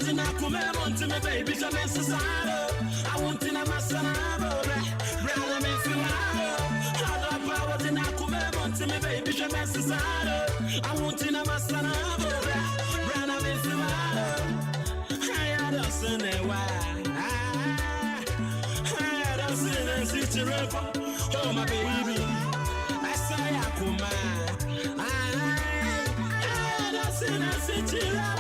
in a come on to me, baby, I'm necessary. I want in a masanabo, brother, me feel I was in a come on to me, baby, I'm necessary. I want in a masanabo, brother, me feel I don't see no why. I don't see no situation. Oh, my baby, I say I come on. I don't see no situation.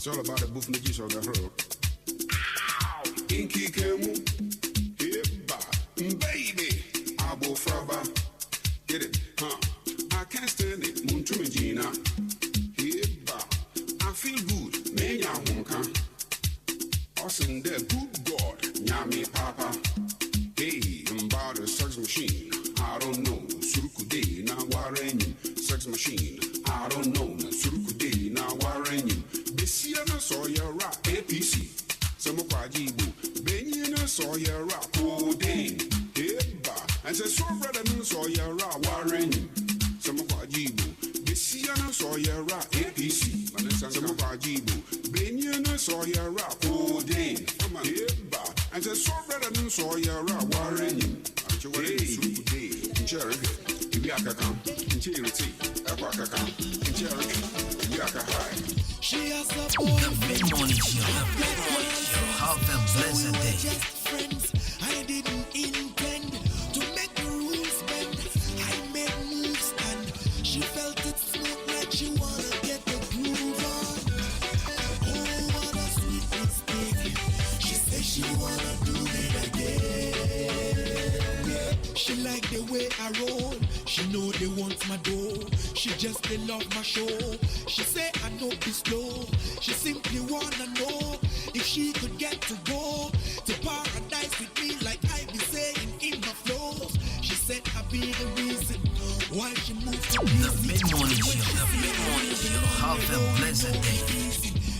It's all about the buff niggas of the herd. Inky Kemu, baby, Abo Fraba. Get it, huh? I can't stand it, Muntumijina. I feel good, Menya Honka. Awesome, the good God, Nyami Papa. Hey, saw your codeine. And says, so brother, saw your warring. Some of our jibu. Bessiana saw your APC. Some of our jibu. Beniana saw your codeine. And says, so brother, saw your warring. Hey, Jerry, Yakakam, Charity, Apakakam, Jerry, Yakahai. She has a boy. The mid-morning show. Have a blessed day. Friends, I didn't intend to make the rules bend. I made moves and she felt it smooth like she wanna get the groove on. Oh, what a sweet mistake. She said she wanna do it again. She like the way I roll. She know they want my dough. She just they love my show. She say I know be slow. She simply wanna know if she could get to go to paradise with me like I be saying in my flows. She said I be the reason why she moved to The mid-morning show. The mid-morning show. Have a blessed day.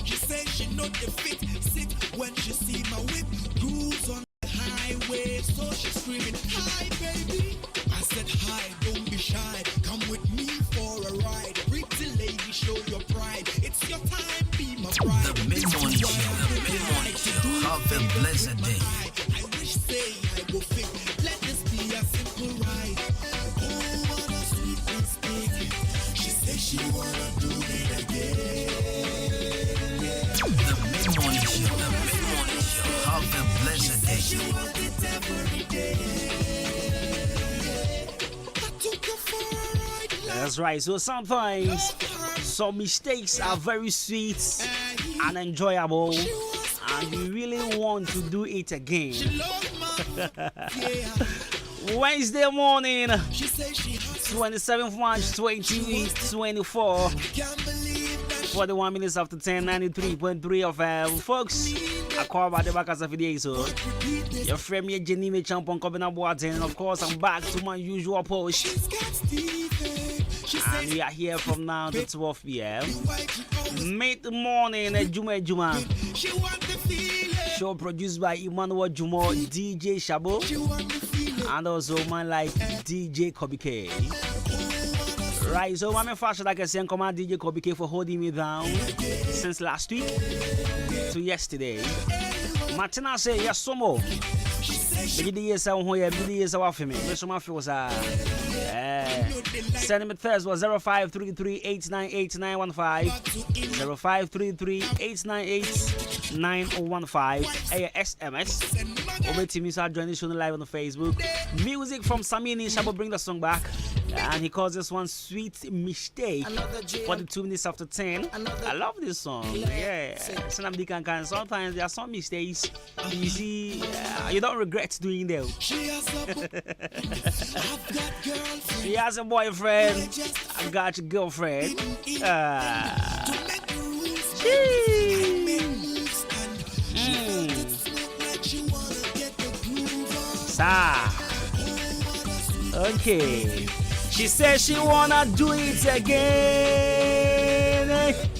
She said she know the fit sit when she see my whip cruise on the highway. So she's screaming, hi baby. I said hi, don't be shy. Come with me for a ride. Pretty lady, show your pride. It's your time, be my bride. The mid-morning show. The mid-morning show. Have a blessed day. I wish say I go fit. Let this be a simple ride. Oh, what a sweet mistake. She said she wanna do it again. The mid-morning show. The mid-morning show. Have a blessed day. She wants it every day. I took her for a ride. That's right. So sometimes some mistakes are very sweet and enjoyable, and you really want to do it again. Wednesday morning, 27th March 2024, 41 minutes after 10, 93.3 of folks. I call about the back as a video. So your friend me Jenny me champion coming up watching, and of course I'm back to my usual post. And we are here from now to 12 p.m. Mid-morning, Juma. Show produced by Emmanuel Jumo, DJ Shabo, and also man like DJ Kobike. Right, so I'm first like I say, command DJ Kobike for holding me down since last week to yesterday. Martina say yes, some more. Maybe yes, I'm here. Maybe yes, I'm for me. Maybe some feels send me Thursday was 0533898915 0533898915 SMS. Over to me, so join the show live on the Facebook. Music from Samini Shabo bring the song back, and he calls this one Sweet Mistake. 42 minutes after 10. I love this song. Yeah, sometimes there are some mistakes you see, you don't regret doing them. She has a boyfriend. I got your girlfriend. Okay. She says she wanna do it again.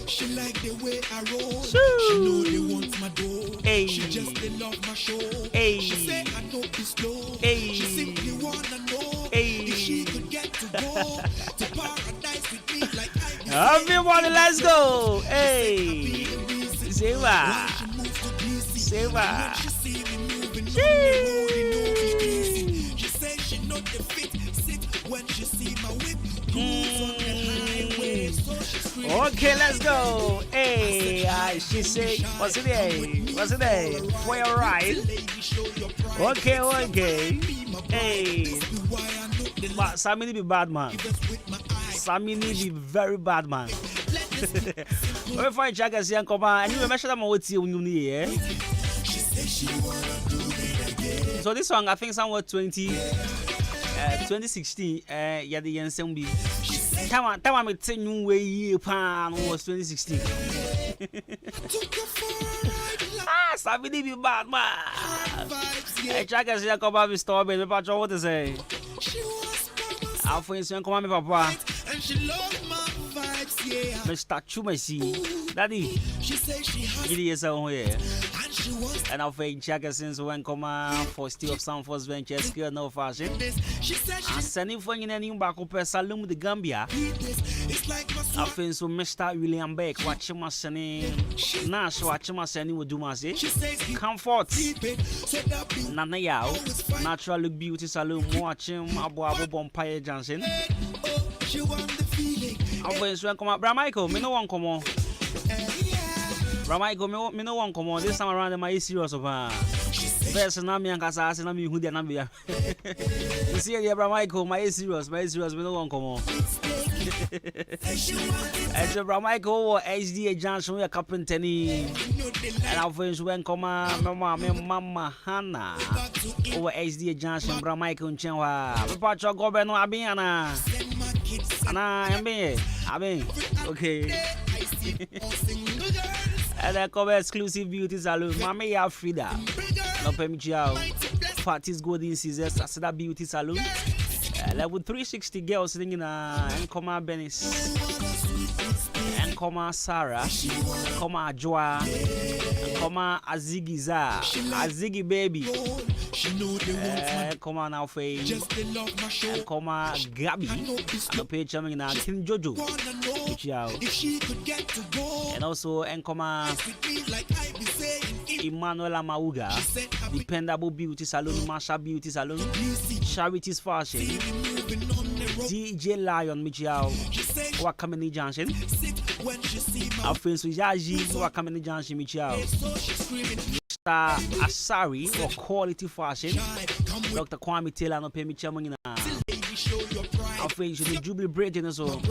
She like the way I roll. She know they want my dough. Hey. She just they love my show. Hey. She say I know be slow. Hey. She simply wanna know if she could get to go to paradise with me like I be everybody, let's go. Hey. Seva. Seva. She say she know the fit sit when she see my whip cruise on the highway. So she scream, okay, let's go. Hey, she say, what's it name? What's it name? For your ride. Okay. Hey, but Samini be bad man. Samini be very bad man. When I check and see and come on, and you mention that what you need, so this song, I think somewhere 2016, yeah, the Yensen be. Time I'm telling you where you pan was 2016. Samini be bad man. I check and see and come on, we stop it. What to say? I'll find some come on, papa. and she loves my vibes, yeah. Mr. Chumasi, Daddy. She says she has It is on here. and And I'll fake check since when come for Steel of Sound Force Ventures, skill no fashion. I send you for any back up a saloon the Gambia. I feel so Mr. William Beck, watch my sonny. Nash, watch my sonny would do my say. Comfort. Nana Yao, Natural Look Beauty Saloon, watching Abu Bompire Johnson. I feel so come up, Bramichael, me no one come on. Bramichael, me no one come on. This time around, am I serious of her? First, now me and Casa, and I'm who the number. You see, the Bramichael, my serious, me no one come on. And the Bramichael HD Johnson, we are carpenter, and our friends went come Mama Hannah over HD Johnson, Bramichael and Chenwa. The patch of Gobeno Abiana. Anna, okay. And I cover exclusive beauty salon. Mama ya Frida. No pemichao. Parties golden scissors. Asada beauty salon. Level 360 girls singing Enkoma Benis. Enkoma Sarah. Enkoma Joa. Enkoma Azigiza. Azigi baby. Come on now, Faye. Come on, Gabby. And the page coming in King Jojo. And also, Enkoma Emmanuel Mauga. Dependable Beauty Salon, Marsha Beauty Salon, Charities Fashion, DJ Lion Michiao, Wakamini Junction. Our friends with Yaji, Wakamini Junction Michiao. Asari for quality fashion. Dr. Kwame Taylor no pay me chairman in our friends with Jubilee Bridges so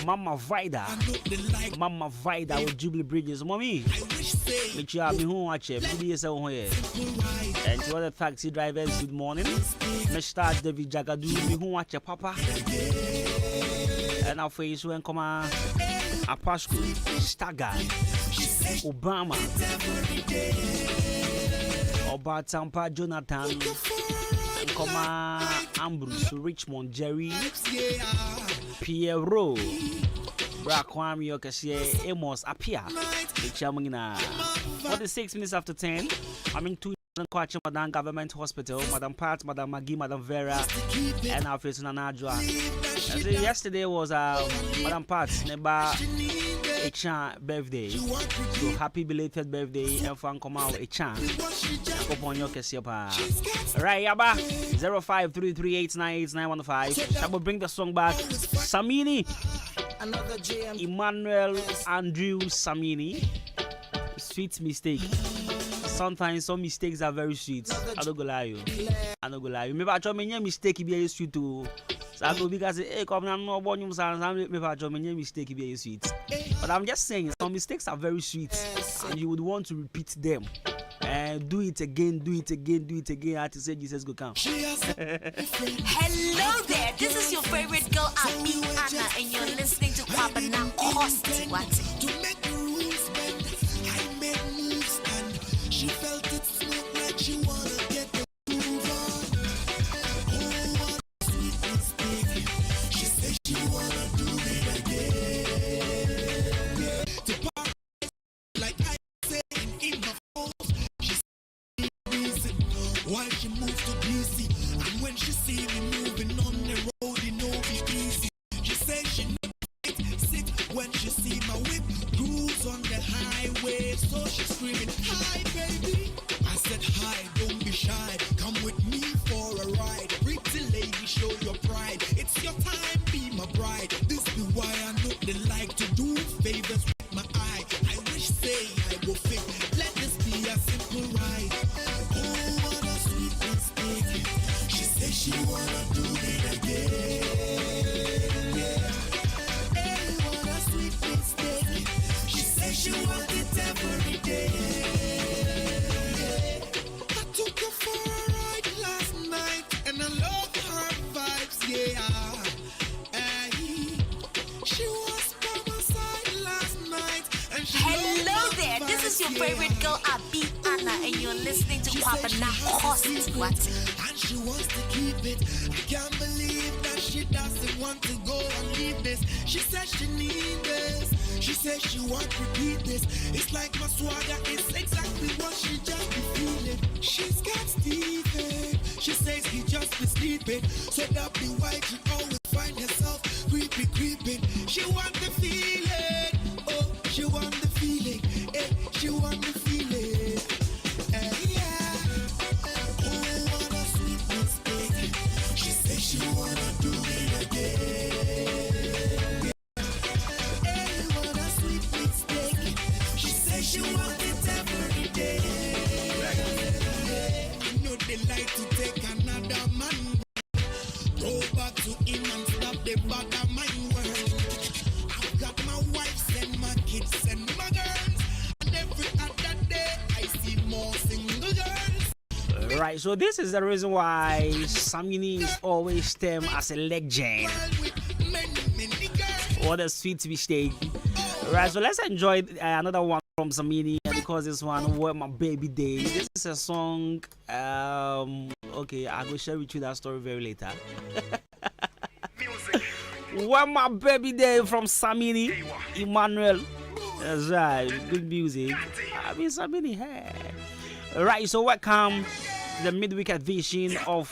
Mama Vida with Jubilee Bridges mommy make sure me home watch it here and to other taxi drivers good morning Mr. David Jagadu me home watch papa and our friends when come Apasco Stagger Obama Oba Tampa Jonathan Ambrose Richmond Jerry Pierrot Brakwami Yokasie Amos Apia Chamina 46 minutes after 10 I'm in 2 Madam Government Hospital, Madam Pat, Madam Maggie, Madam Vera, and our face Nanajwa. Yesterday was Madam Pat's neighbor Echan birthday. So happy belated birthday and fun come out Echan. Upon your Cassiopa. Right, Yaba 0533898915. I will bring the song back. Samini. Emmanuel Andrew Samini. Sweet mistake. Sometimes some mistakes are very sweet. I don't go lie you. Maybe I try my mistake be a sweet too. So I go because hey come now no born you maybe I try my mistake be a sweet. But I'm just saying some mistakes are very sweet and you would want to repeat them. And do it again. I have to say Jesus go come. Hello there, this is your favorite girl, Abi Anna, and you're listening to Kwabena Cost. What? To make the rules bend, I made moves and she felt it smooth like she wanna get the move on. Oh, what a sweet mistake. She said she wanna do it again. To party like I say in my phone. She's reason why she moves to DC. And when she see me moving on the road, it no be easy. She said she never sit when she see my whip cruise on the highway. So she's screaming, hi baby. I said hi, don't be shy. Come with me for a ride. Pretty lady, show your pride. It's your time, be my bride. This be why I know they like to do favors with my eye. I wish say I go fit. Let this be a simple ride. Oh, what a sweet mistake. She said she wanna do it again. Hey, what a sweet mistake. She said she wants it every day. I took her for a ride last night and I love her vibes, yeah. Hey, she was by my side last night and she Hello there, this is your favorite girl, Abi Anna, and you're listening to Kwabena Cost. What? And she wants to keep it. I can't believe that she doesn't want to go and leave this. She said she needs this. She says she won't repeat this. It's like my swagger, it's exactly what she just be feeling. She's got Steven. She says he just be sleeping. So that be why she always find herself creeping. She want the feeling. Oh, she want the feeling. She want the feeling. Yeah. Oh, what a sweet mistake. She says she wanna do it again. Hey, what a sweet mistake. She says she want it every day. You know they like to take another man. Go back to him and stop the bad mind world. I've got my wives and my kids and my girls. And every other day I see more single girls. Right, so this is the reason why Samini is always termed as a legend. Many girls. What a sweet mistake. Right, so let's enjoy another one from Samini because this one, Where My Baby Day. This is a song. Okay, I will share with you that story very later. Where My Baby Day from Samini Emmanuel. That's right, good music. I mean, Samini, hey. Right, so welcome to the midweek edition of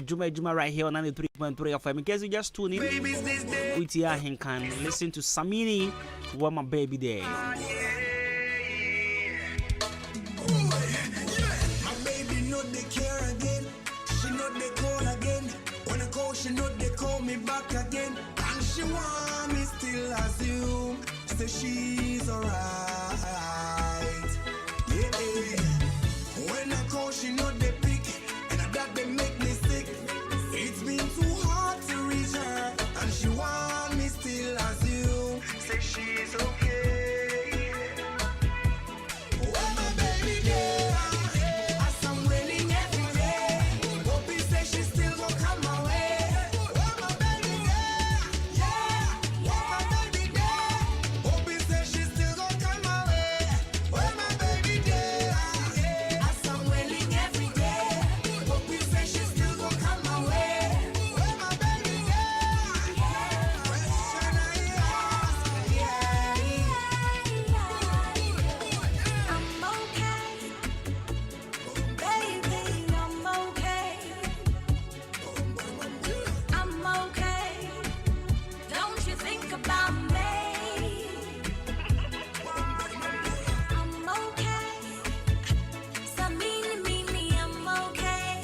Juma right here on 93.3 FM. In case you just tune in with Ahenkan, listen to Samini, Where My Baby Day. My baby know they care again. She know they call again. When I call, she know they call me back again. And she want me still assume. Say she's alright. Yeah. When I call, she know they pick. And that they make me sick. It's been too hard to reach her. And she want me still assume. Say she's okay. Where my baby day? As I'm waiting every day. Hoping say she still gon' come my way. Where my baby day? Yeah, where my baby day? Hoping say she still gon' come my way. Where my baby day? As I'm waiting every day. Hoping say she still gon' come my way. Where my baby day? Question I ask, I'm okay, baby, I'm okay. I'm okay. Don't you think about me? I'm okay. Samini, I'm okay.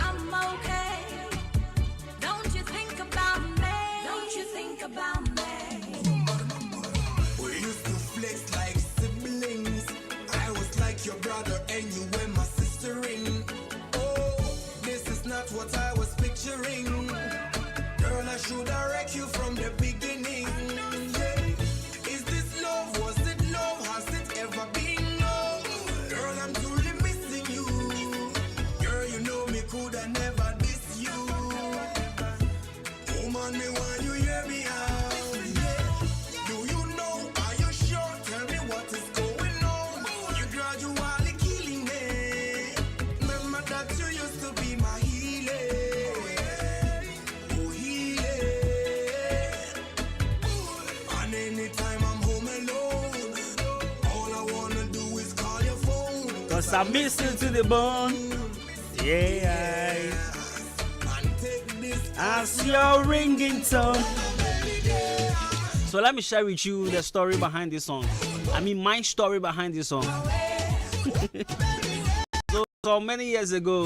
I'm okay. Don't you think about me? Don't you think about me? we used to flex like siblings. I was like your brother and you were my sister in. Oh, this is not what I was picturing. Girl, I should have wrecked you from the beginning. Yeah. Is this love? Was it love? Has it ever been love? Girl, I'm truly missing you. Girl, you know me coulda never diss you. Woman, me want you hear me out. Yeah. Do you know? Are you sure? Tell me what is going on. You gradually killing me. Remember that you used to be my healing. Oh, healing. And anytime I'm home alone, all I wanna do is call your phone. Cause I miss you to the bone. Yeah. And take this As your ringing tone. So let me share with you the story behind this song. I mean, my story behind this song. So many years ago,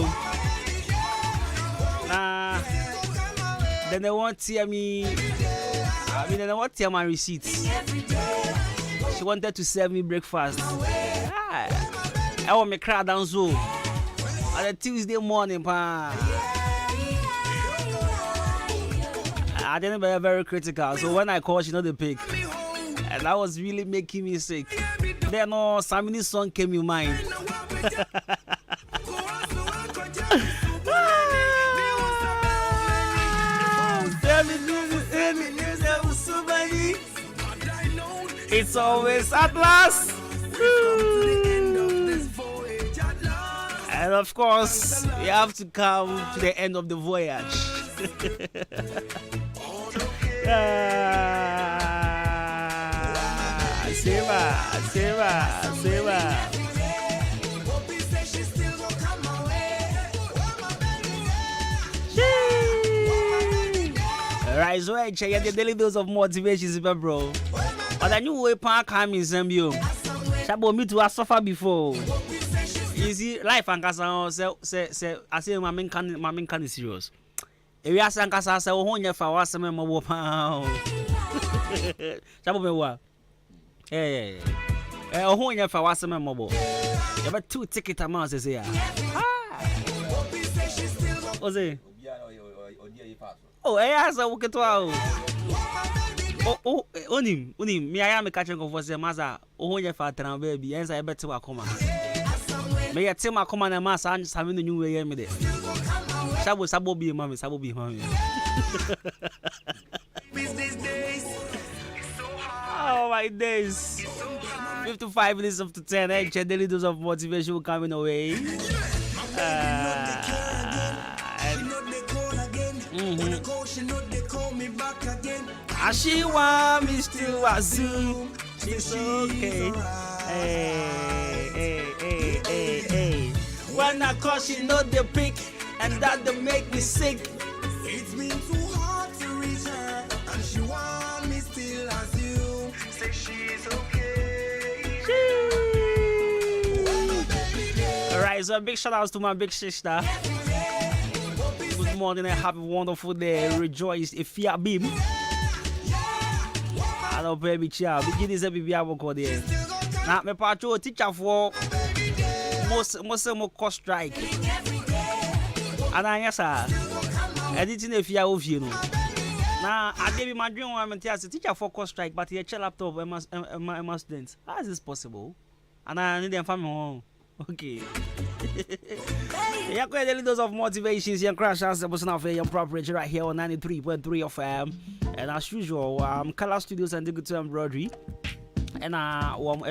then they won't tell me. I mean, they won't tell my receipts. She wanted to serve me breakfast. I want me cry down so on a Tuesday morning, pa. I didn't be very critical, so when I called, she know the pick, and that was really making me sick. Then Samini's song came in mind. It's always at last. And of course, you have to come to the end of the voyage. Seva. Right, so I check the daily dose of motivation, bro. But I knew we can't come in Zambia. Shabo me to suffer before. You see, life and kasa say I say my main can is serious. If you ask and kasa say oh nya fa wa sem mo wo pa. Shabo me wa. Eh oh nya fa wa sem mo bo. You bet 2 ticket amount say ya. Oze. Oh, asa wo ketwa o. Onim, me aya me catch for say maza oh nya fa tran baby. Ensa e bet wa koma. Me ya tema koma na ma sa me no nyu we me de. Sabo bi mami. Business days. Oh my days. 55 minutes after 10, daily dose of motivation coming away. And she want me still assume she's okay. Hey. When I call, she know the pick, and that they make me sick. It's been too hard to reach her, and she want me still assume. Say she's okay. Alright, so a big shout out to my big sister. Good morning and have a wonderful day. Rejoice if you are beam. Hello, baby child. Begin this baby I will call there. Now, my patrol teacher for most cost strike. And I yes, sir. Editing if you are of you know. Now, I gave you my dream one teacher for cost strike, but he chill laptop my students. How is this possible? And I need them family home. Okay. Yeah, quite a little of motivations. Young crash as the person of your property right here on 93.3 FM. And as usual, Color Studios and the good embroidery. And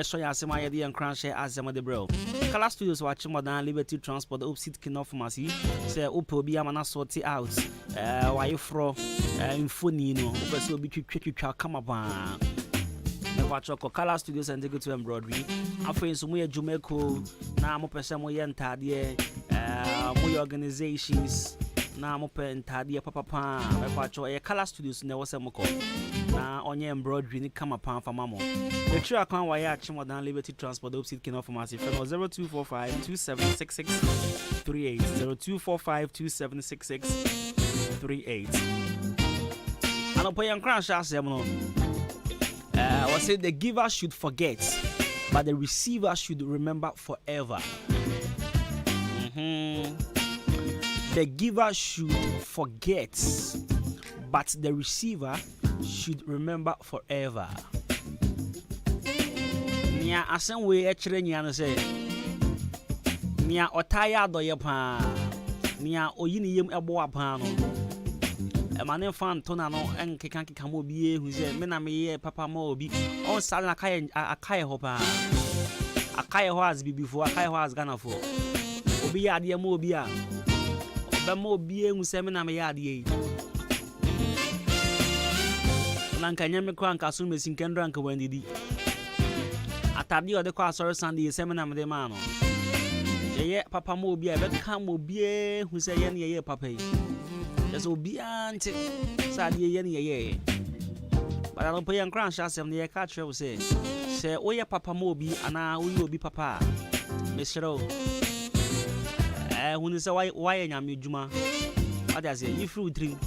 showing us my idea and crash as the bro. Color Studios watching modern Liberty Transport, the upseat king pharmacy. Say, Upo be a man sorted out. Why you fro in Funino, so be come up. Color Studios and the good embroidery. I'm friends some way Jamaica. Now I'm up some way entire my organizations. Now I'm up entire papa. My patrol Color Studios never say moko. Now on your embroidery ni come up for mamo. The true account why actually more than Liberty Transport opposite king of pharmacy. 0245 2766 38 0245 2766 38. And up your crash as I was saying the giver should forget, but the receiver should remember forever. The giver should forget, but the receiver should remember forever. Nia asen we echere nia no say nia otaya adoye pa nia oyini yem ebo apa no emane fan to na no enkeka mo bi ehu se me na me ye papa ma obi on sal na akaye ho pa akaye ho as bibifo akaye ho as Ghana for obi ya ade mo obi a oba ma obi ehu se me na me ya ade na nkanya me kwa nka so me sinkendra nka wandidi atade ode kwa sorry Sunday se me na me de ma no ye papa ma obi a be ka mo obi ehu se ye ne ye papa yi. There's Obiant, Sadia Yenny, but I don't pay and crash as the catcher will say, oh, yeah, Papa Moby, and now we will be Papa. Mr. O. When you say why am you Juma? What does you fruit drink?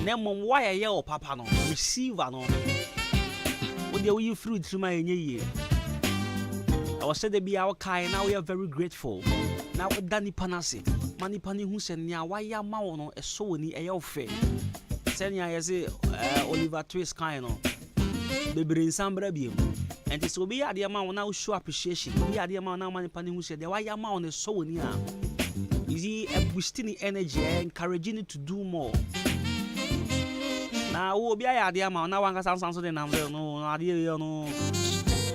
Name why a yell, Papa no, receive no. What do you fruit to my year? I was said to be our kind, now we are very grateful. Now, Danny Panasi. Mani pani hu se nia wa ya ma wo no eso ni e ye ofe se nia ye se Oliver Twist kind no be brin sambra biem and so be ya de ma wo na show appreciation be ya de ma na mani pani hu se de wa ya ma wo no eso ni a is he boosting energy encouraging you to do more na wo be ya de ma na wa nka sansan so de na no ade ye no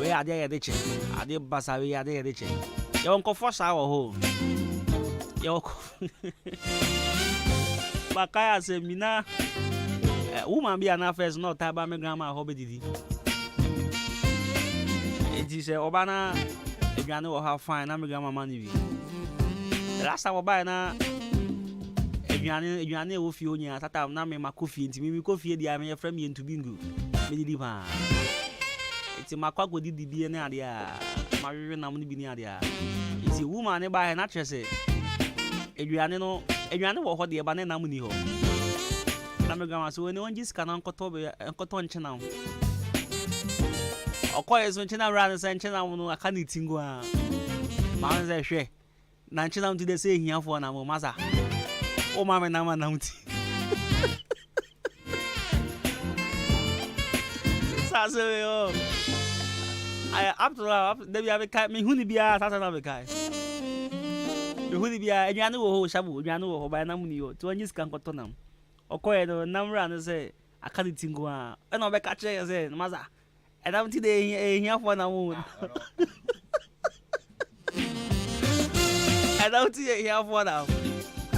we ade ye de che ade basa we ade ye de che ye won ko force awo ho Bakaya semina woman be an first not taba me grandma hobby didi. It is Obana aduane wo ha fine na me grandma money bi. The last time I buy na aduane wo fie onya tata na me makofi ntimi mi kofi dia me frame ye ntubingu. Me didi pa. Iti makwa go didi bi na ade a mawewe na mo ni bi ni ade a. Iti woman ne buy na chese aduane wo ho de ba na na mo ni ho. Na me grandma so when on just can nkoto nchena ho. Okoye so nchena ran se nchena wo no aka ni tingo a. Ma nze hwe. Na nchena wo de say hiafo na mo masa. O ma me na ma na uti. Sa so yo. I after they be have kai me huni bia tata na be kai. Me huni bia aduane wo ho shabu aduane wo ho ba na mu ni yo. To onyi sika nkoto nam. Okoye no namra no say aka ni tingo a. E na be ka che say masa. E da mti de hiafo na mo. E da mti hiafo na.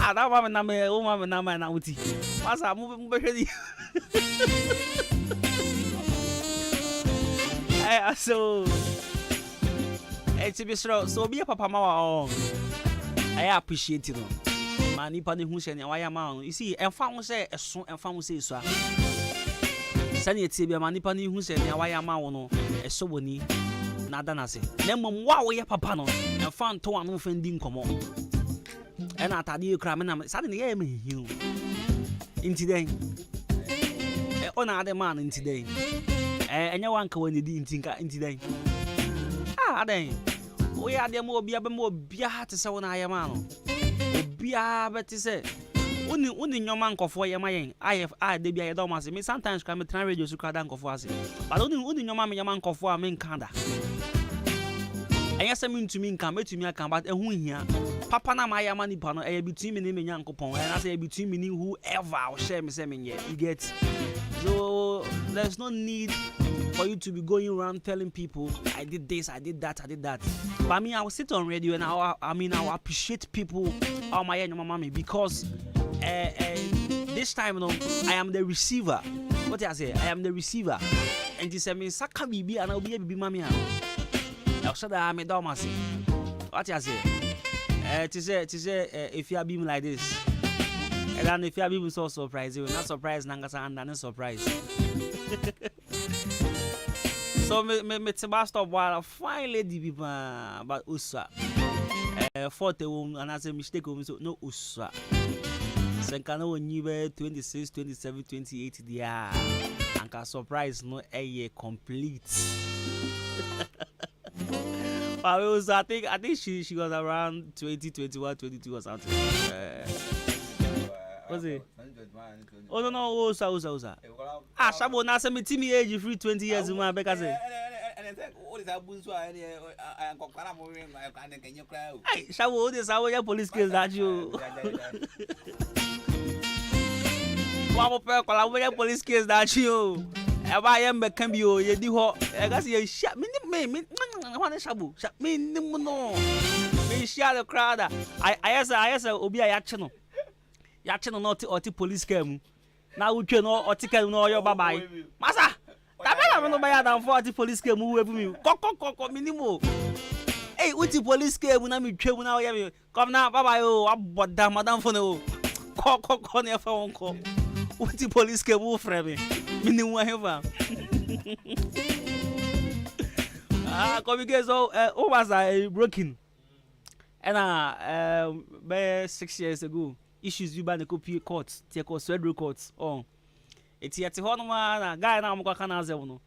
Ah, that woman na me, o mama na me na uti. Masa mu be hwedi. So it's be so be a papa ma wa. I appreciate it. Man nipa ne hu hye ne waya ma. You see, emfa ho say eso, emfa ho say so a. Sani etie be man nipa ne hu hye ne waya ma wo no, eso woni na da na se. Na mmom wa wo ye papa no, emfa nto anu fendi nkomo. And I thought you cram and suddenly I mean you in today. On other man in today. And you want when you didn't think in today. Ah, then we are the more beer to say when I am man. Beer, but to say only your man for your mind. I did be a domas. Me sometimes come a radio to cut down for us. But only your mamma, your man for a main canda. And yes, I mean to me, come to me, I come back and win here. Papa na my money pano, between me and Uncle Pong, and I say between me whoever I'll share me saying, yeah, you get. So there's no need for you to be going around telling people, I did this, I did that, I did that. But me, I will sit on radio and I will appreciate people, oh my mommy, because this time, I am the receiver. What I say? I am the receiver. And this means Saka Bibi and I'll be a baby mammy. I'll say that I'm a domas. What I say? To say, if you are being like this, and then if you are being so surprised, you will not surprise Nangasa and then surprise. So, me stop while a fine lady people about Usa. 40 and as a mistake, no Usa. Senkano new 26, 27, 28, yeah. And can surprise no a year complete. I think she was around 20, 21, 22 or something. What's it? Oh no, Osa. Ah, Shabo na say me timi age free 20 years man beka say. Hey, Shabo this how your police case that you. Wa pe kwala your police case that you. Eba yem be kan bi o ye di ho. E ga say ye sha me wan Shabo. Me nim no. Me share the crowd. I say obi a ya che no. Ya che no oti police came. Na we twe no oti came no your bye. Masa. Ta be na me no buy down for oti police came we ebu me. Kok minimo. Hey, oti police came na me twe na we me. Come na bye o aboda madam for no. Kok na fa won ko. Oti police came we frame me. Minimo heva. Ah, come again so was broken. And by 6 years ago, issues you by the copy courts, take us federal courts. Oh, it's yet a honor guy now. I'm going to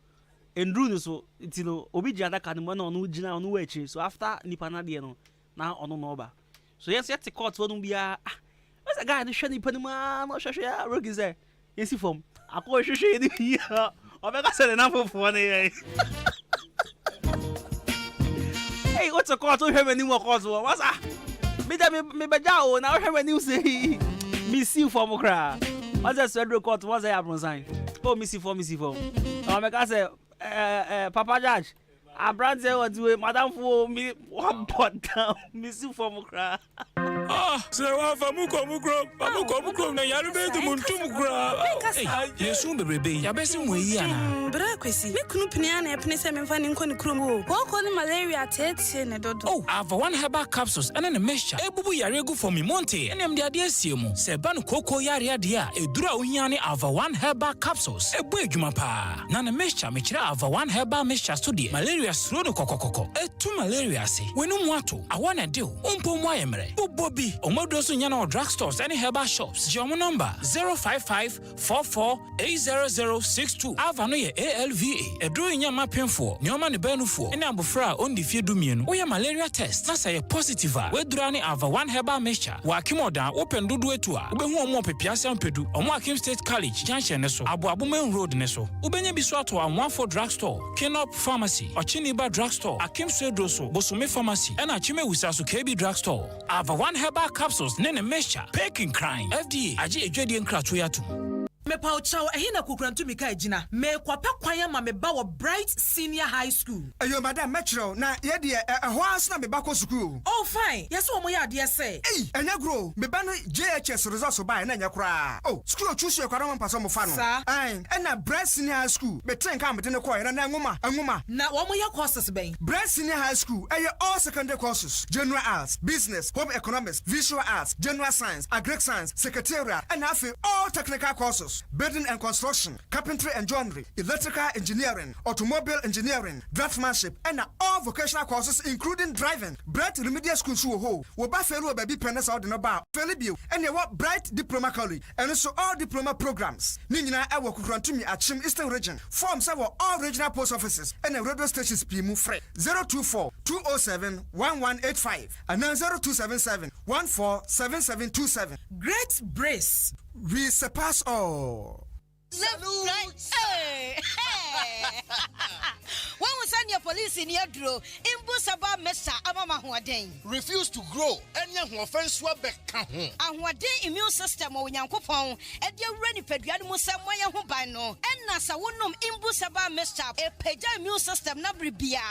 and Bruno so it's obedient can one on Ujina on Uechi. So after Nipanadiano, now on Noba. So yes, yet the courts won't be a what's a guy in the Shani Panama, no Shasha, Rook is there. Yes, from I call Shashi here. I said enough for 1 day. Hey, what's a court? We have any more courts? What's that? Me bajao now have a new say. Miss you for Mokra. What's that federal court? What's that happen sign? Oh, missy for. Oh, my God say, Papa Judge. I brand say what do Madam for me one pot down. Miss you for Mokra. So mukro na yare be du muntum kura. Yesu bebrebe ya besi mu yi ana. Bra kwesi. Me kunu pnia na epne se memfa ni nko ni krom o. Ko ni malaria tete ne dodo. Oh, Ava 1 herbal capsules and an mixture. Ebubu yare gu for me monte. Enem de ade asiemu. Se ba no koko yare ade a edura ohia ne Ava 1 herbal capsules. Ebu edwuma pa. Na na mixture me kira Ava 1 herbal mixture so de malaria suro no kokokoko. Etu malaria se. Wenu mu ato. Awana de o. Umpo mu ayemre. Bobobi. Omodo so nya na drugstores and herbal shops. Jomo number 05544800062. Ava no ye ALVA. Eduru nya mapemfo. Nyoma ne banufo. Ene abofra on di fie dumienu. Oya malaria test. Na say positive a. We dura ne Ava 1 herbal mixture. Wa akimodan open dudu etu a. Obehu omo pepiase ampedu. Omo Akim State College junction ne so. Abo main road ne so. Ubenya bi so ato a 14 drugstore. Kenop Pharmacy. Ochiniba drugstore. Akim State so. Bosume Pharmacy. Ena Chime Wisasu KB drugstore. Ava 1 herbal capsules ne mixture. Peking crime. FDA. Aji ejwedi enkratu yatu. Me pa uchaw ehina kukrantu mika ejina me kwape kwanya ma me ba wo Bright Senior High School. Ayo madam metro na ye de ho as na me ba ko school. Oh fine. Yes wo mo ya de say. Enya grow me ba no JHS results ba na nya kra. Oh school choose your kwara mpaso mo fa no. Ai na Bright Senior High School me ten ka me de ko na ngoma. Na wo mo ya courses ben. Bright Senior High School all secondary courses. General arts, business, home economics, visual arts, general science, agric science, secretarial and all technical courses. Building and construction, carpentry and joinery, electrical engineering, automobile engineering, draftsmanship, and all vocational courses including driving. Bright Remedial School ho wo ba feru baby pennes out no ba felibio and you what Bright Diploma College and also all diploma programs. Ni nyina e wo kukrantumi Achim Eastern Region. Forms are all regional post offices and the radio stations pimu free 024-207-1185 and 0277-147727. Great Brace. We surpass all. Salute! Hey! When we send your police in your draw, Imbusaba Mesa Amama Huaden. Refuse to grow, and young offense were back. And what day immune system or Yankopon, and your ready Pedrian Musamaya Hubano, and Nasa Wunum Imbusaba Mesa, a Peja immune system Nabribia.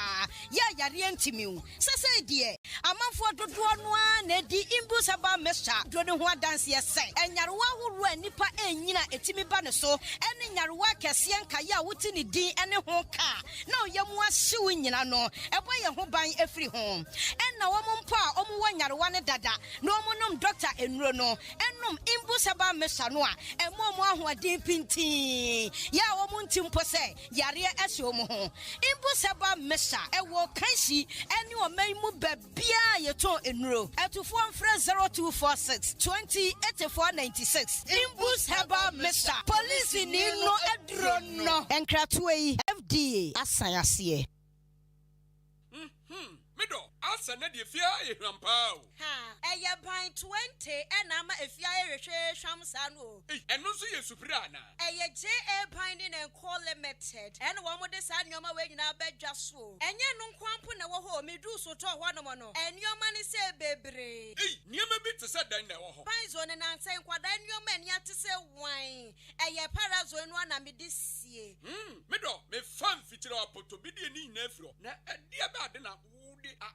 Ya Yarientimu. Sasa dear, a month for the one, Eddie Imbusaba Mesa, Drodon dance yes, and Yarwa who ran Nipa and Yina Etimi Banaso. Any Yarwa Cassian Kaya Wutini D and a honka. No, Yamwa suing in no, a boy who buying every home. And now one pa, one Yarwana dada, no monum doctor and Rono, and num imbusaba Messanoa, and more who are deep in tea. Ya womuntim pose, Yaria Esomo. Imbusaba Messa, a walk Kansi, and you are may move Bia Yato in row, at to form fresh 0246 20 8496. Imbus Haba Messa, police in no edrono, and Kratway FDA, Asayasi. Middle, answer Nadia Fia, Rampao. Ha, a pint 20, and I'm a fire Shamsano. And no see a Suprana. A J.A. Pinding and call limited, and one with the sun your way in our bed just so. And you no quampuna home, me do so to one mono, and your money say, baby. Near me bit to set down now. Pines on and answer what then your man yet to say wine. A ya parazone one and me this year. Middle, me fun feature up to be the nephew. Now, a dear bad enough.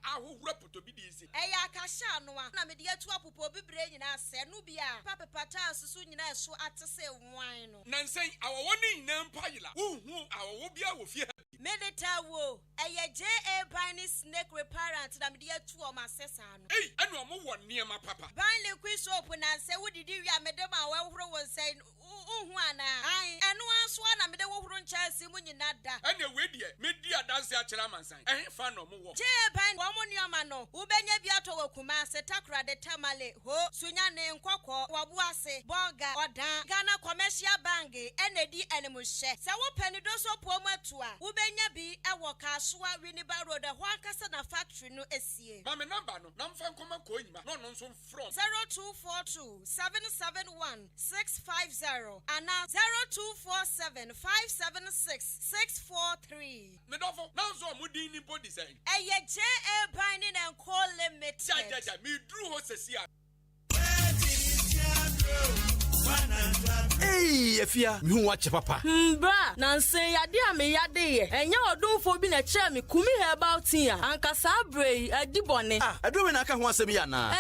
I will rap to be easy. Aya Kashano, I'm a dear to a popo be brain and I said, Nubia, Papa Patas, soon as so at to say wine. Nancy, our one name Pila, who our Wobia will fear. Meditawo, a J.A. Piney snake reparent, I'm dear to my sessan. Hey, I know one near my papa. Binely quiz open and say, what did you, Madame? Well, was saying, Juana, and one swan, I'm the woman Chelsea when you're not that. And you're with you, media does the Achelaman sign. I ain't found no more. J.A. One your mano, Ubenya Biato Kumase, Takra de Tamale, Ho, Sunyane and Quako, Wabuase, Bonga, or Dan, Ghana Commercial Bangi, and a D animal share. So open it also Poma Tua, Ubenya be a walker, Swa, Winiba Road, the Wakasana factory no SCA. Mamma number, no, Namfan Common Coima, no, no, so from 0242 771 650 and now 0247 576 643. Medovo, now so Mudini body saying. J.A. Binding and call limited. Me drew horses here. Hey, if ya, me watch papa. Bra, Nancy, ya me ya de. And you don't for being a chair me kumi about here. Anka sabre a dibone. I don't know I can want to be na.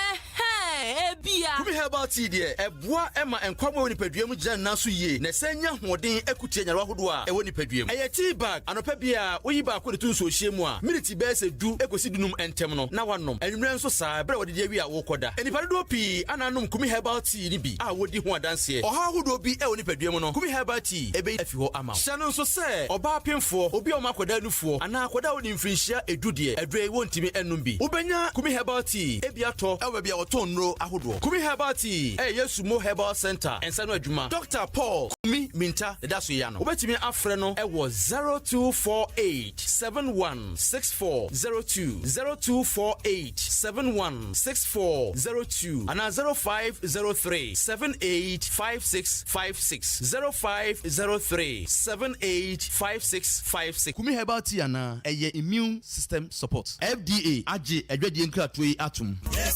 ebia. Kumi herbal tea de eboa ema enkwamo woni padua mu gyan naso yie. Na sanya hoden ekutie nyarwa hodo a woni padua mu. Eye tea bag anopa bia oyi ba ko de tun so hye mu a minute be se du ekosi dunum entem no na wanom. Enwure nso saa bra wode de wi a wo koda. Enipa do pi ananom kumi herbal tea ni bi a wodi ho adanse. Oha hodo bi e woni padua mu no. Kumi herbal tea ebe afi ho ama. Sano nso se oba pemfo obi o makoda nufuo ana akoda woni mfrinhia edu de adre wontimi enum bi. Ubenya kumi herbal tea ebi ato ewe bia oton nro ahodo. Kumi herbal tea Yesumo Herbal Center ensano adwuma. Dr. Paul Kumi Minta daso ya no. Obetimi afre no ewo 0248716402 0248716402 ana 0503785656 0503785656. Kumi Herbal Tea ana eye immune system support. FDA age adwadie nkratoi atum. Yes.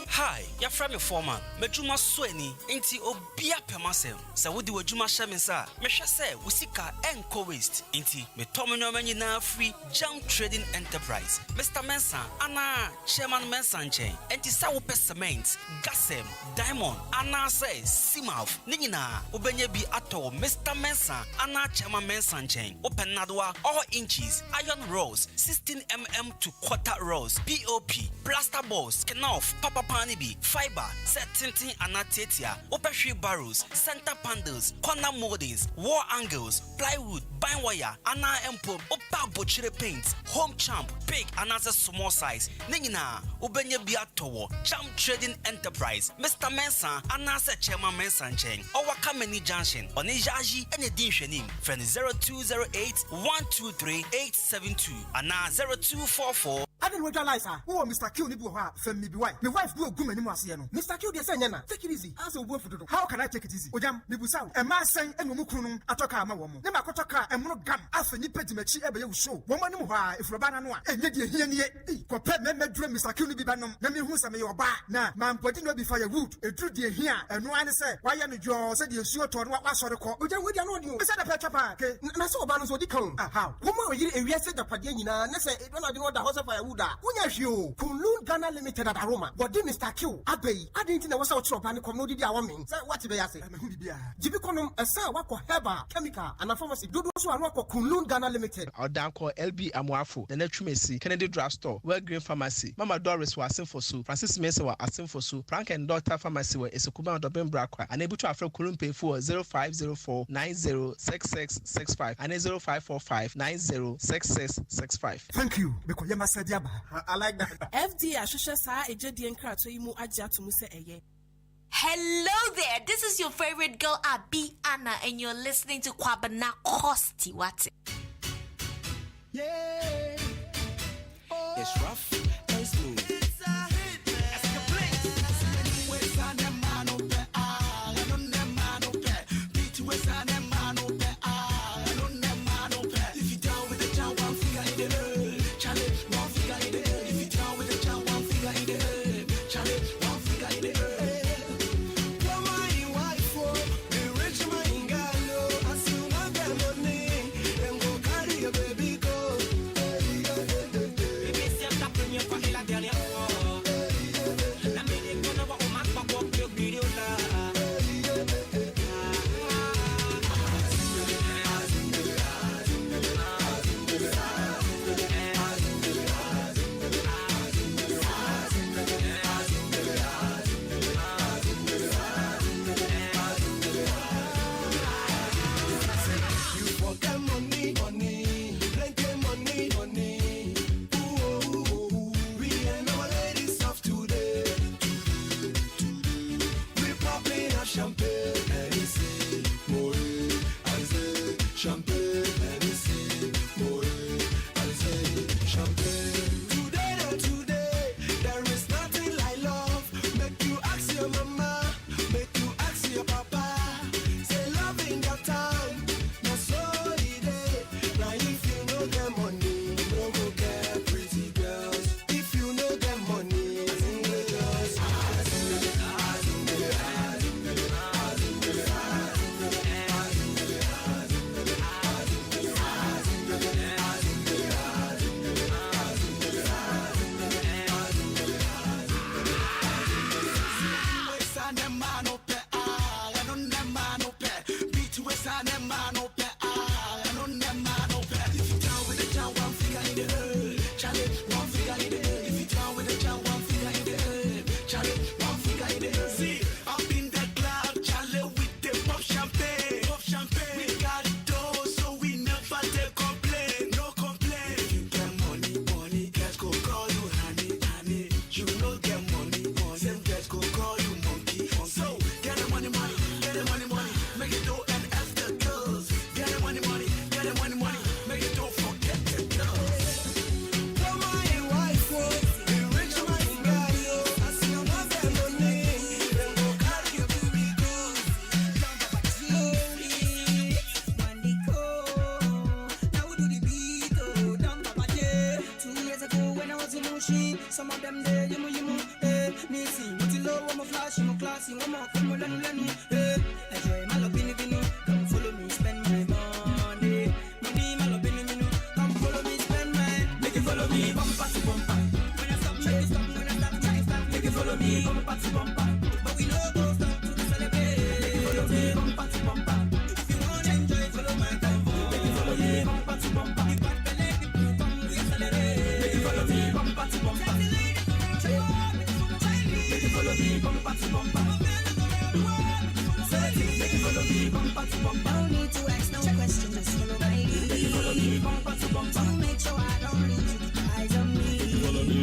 Hi, your friend foreman. Mejuma sweni inti obia pemasem. Sa wudi wajuma sheminsa. Mesha se usika enko waste inti me tomenyo menyi na free jump trading enterprise. Mr. Mensa ana chairman Mensa nchen. Enti sa wupe cement, gasem, diamond ana se simaf. Ningina ubenye bi ato Mr. Mensa ana chairman Mensa nchen. Open nadwa all inches, iron rolls, 16mm to quarter rolls, POP, plaster balls, kenoff, papa Nibi, fiber, set tinting anatetia, opeshri barrels, center panels, corner moldings, wall angles, plywood, bind wire, ana empo, opa butchery paint, home champ, big and as a small size. Ningina, ubenye biatowo, champ trading enterprise, Mr. Mensa, anasa chairman Mensa Cheng, or Wakameni Junction, on Ejaji and Edin Shenim, friend 0208 123 872, and 0244. I didn't realize her. Oh, Mr. Q, you from me, wife. My wife will go many more. Mr. Q, they say, take it easy. As a word for the how can I take it easy? Ojam, Nibusa, a man saying, and Mukunum, Atoka, Mawomo. Never Kotaka, and Monogam, after Nipetimachi, ever you show. Woman, if Rabana, and yet you hear, compare me, dream, Mr. Q, Bibanum, Nami Husa, may your bar. Now, man, putting no be firewood, a true dear here, and no one say, why are you said you sure to what was the call? Ojam, we don't know you. Is that a pet papa? And I saw Banos, what you come. How? Woman, you said the Padina, and I said, it don't know the house of firewood. You Kunlun Ghana Limited at Aroma, but then Mr. Q, Abbey, I didn't know what's out shop and commodity I want. What did I say? Jibiconum, a sir, work for Heba, chemical, and a pharmacy. Do those who are work for Kunlun Ghana Limited. Our down call LB Amwafu, the Netrumesi, Kennedy Drugstore, Well Green Pharmacy. Mama Doris was asking for Sue, Francis Mesa was asking for Sue, Frank and Doctor Pharmacy were a Sukuba of Ben Brakwa, unable to afford Kulum pay for 0504 906665 and 0545 906665. Thank you, because you must say, I like that. FDA ashosha sa ejedi enkrato imu aja to muse eye. Hello there, this is your favorite girl Abi Anna and you're listening to Kwabana Kosti. What's it? Yeah. Oh. It's rough and smooth. some of them there, you mo, me see, what you low, I'm a flash, I'm a classy, I'm a come on, lenu, enjoy my love, bini, come follow me, spend my money, my love, bini, come follow me, spend my, make it follow me, bumper to bumper, when I stop, make it stop, when I stop, make it follow me, bumper to bumper, but we know go stop to celebrate, make it follow me, bumper to bumper, if you want to enjoy, follow my convo, make it follow me, bumper to bumper, if I believe it, come we accelerate, make it follow me, bumper to bumper. Make it follow me, bumper to bumper. Make it follow me, bumper to bumper. Don't need to ask no question, just follow my lead. Make it follow me, bumper to bumper. To make sure I don't leave you the eyes on me. Make it follow me.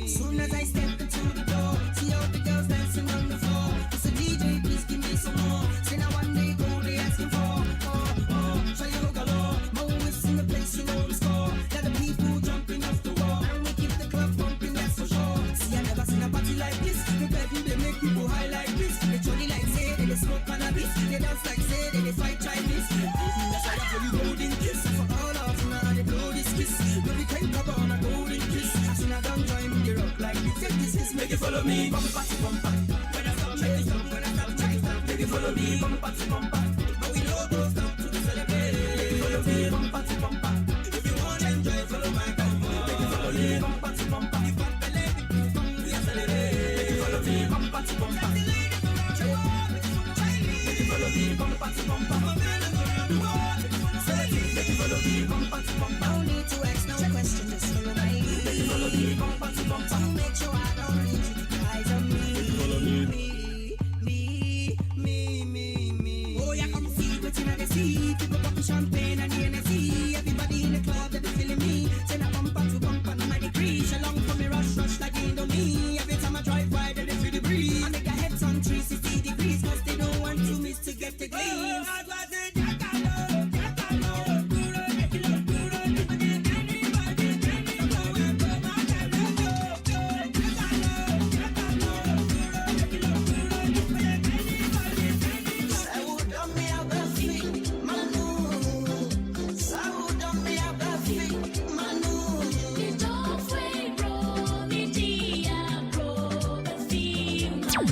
Soon as I step into the door, see all the girls dancing on the floor. It's a DJ, please give me some more. Say now one day go, they asking for. Oh, show you galore. More is in the place, you know the score. Got the people jumping off the wall. And we keep the club bumping, that's for sure. See, I never seen a party like this. The baby, they make people high like this. They jolly like say, they smoke cannabis. They dance like say, they fight Chinese. That's why I tell you golden kiss. For all of now, they blow this kiss. No, we can't cover on a golden kiss. As soon as I don't join me, they rock like this. Take this is, make it follow me, bumper to bumper. When I stop, make it stop. When I stop, check it stop. Make it follow me, bumper to bumper. But we know go stop to the celebrate. Make it follow me, bumper to bumper. If you want to enjoy, follow my convo. Make it follow me, bumper to bumper. If I believe it, come we accelerate. Make it follow me, bumper to bumper. Make it follow me, bumper to bumper. Make it follow me, bumper to bumper. Don't need to ask no question, just follow my lead. Make it follow me, bumper to bumper. To make sure I don't leave you the eyes on me. Make it follow me. Oh, yeah, come see what you know they see. People popping champagne and the Hennessy. Everybody in the club, they be feeling me. Send a bumper to bumper, no my decrease. Along for me, rush like Indomie. Every time I drive by, they feel the breeze. I make a head on 360 degrees, cause they don't want to miss to get the gleam.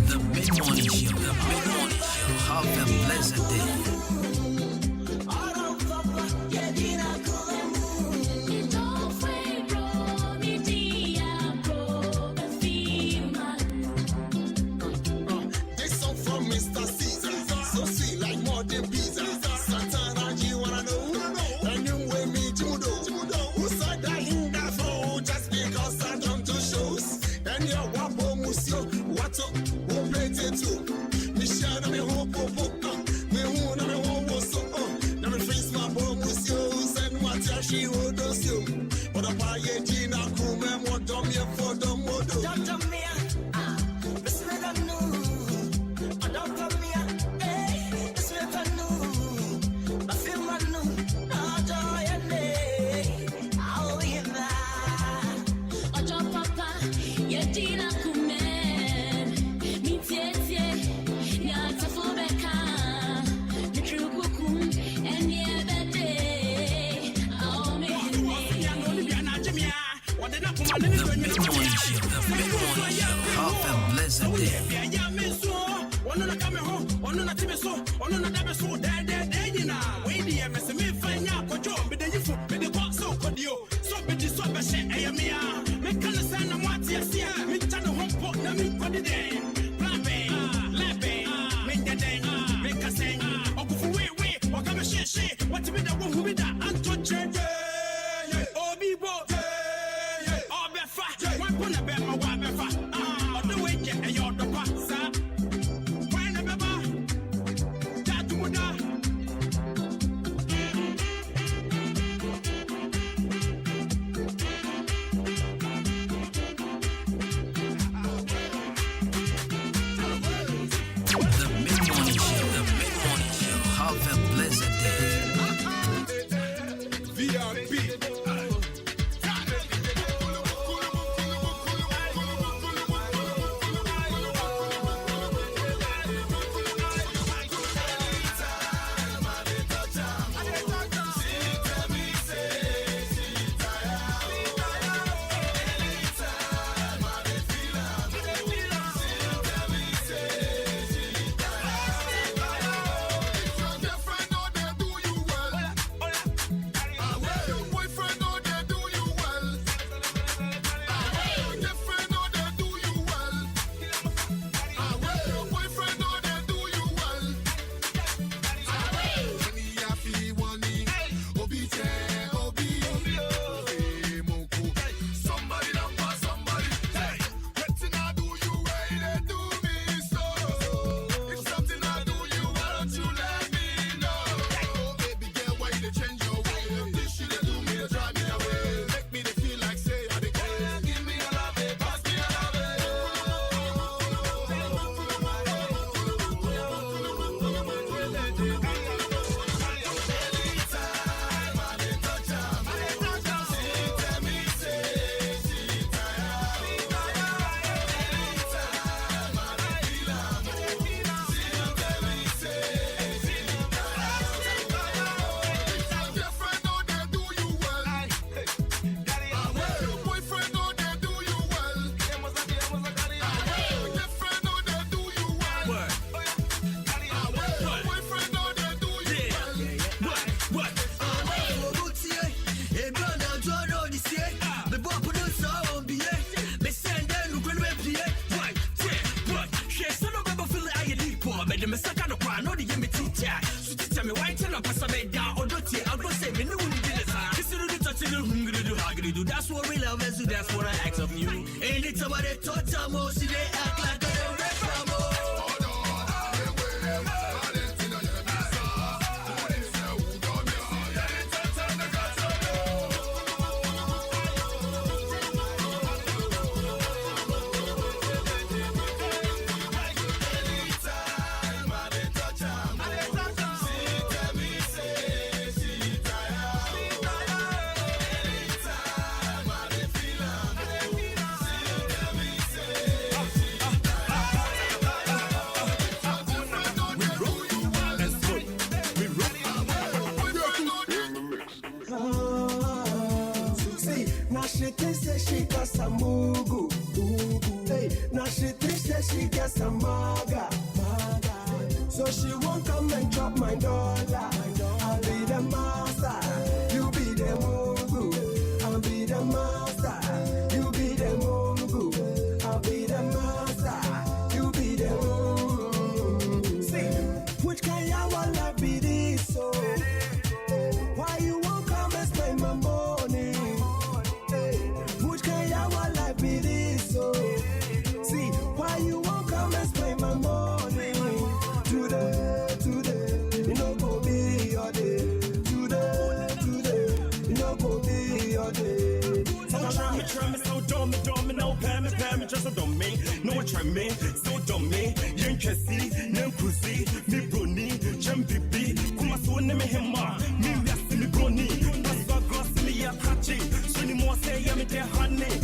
The mid-morning show. Have a blessed day. This song from Mr. Caesar, so sweet like more than pizza. Santana, you wanna know? And you weigh me judo. Who said that in that phone just because I don't do shows? And you're wapo musio, what up? Who played it too? Michelle, me hope, me who, me hope, so, now me face my bomb musio, and what she would do. But a pie, Gina, Kume, what dumb you for the modo. Don't me, this me don't know. I don't come here, this me don't know. I feel my new, no joy and day. I'll be back. Ojo papa, yedina kumen. Mi tietie, nyata fubeka. Mitru kukum, enye bede. I'll make it. The mid-morning show. Have a blessed day. That's what we love is that's what I ask of you. Ain't it somebody touch a more, see they act like a red more. She got some mugu. Hey, now she thinks that she got some maga. So she won't come and drop my dollar. I'll be the master, you be the mugu. I'll be the master, you be the mugu. I'll be the master, you be the mugu. See, which kind of life be this? So why you won't come and spend my money? See, why you won't come and spend my money? Today, you know go be your day. Today, you know go be your day. Try me, so dumb, no pay me, just so dumb me. No try me, so dumb me. Yen kesi, nem kusi, mi broni, jem bibi, kuma so ne me hema, mi yasi mi broni. Paswa gloss me ya kachi, so ni mo say ya me te honey.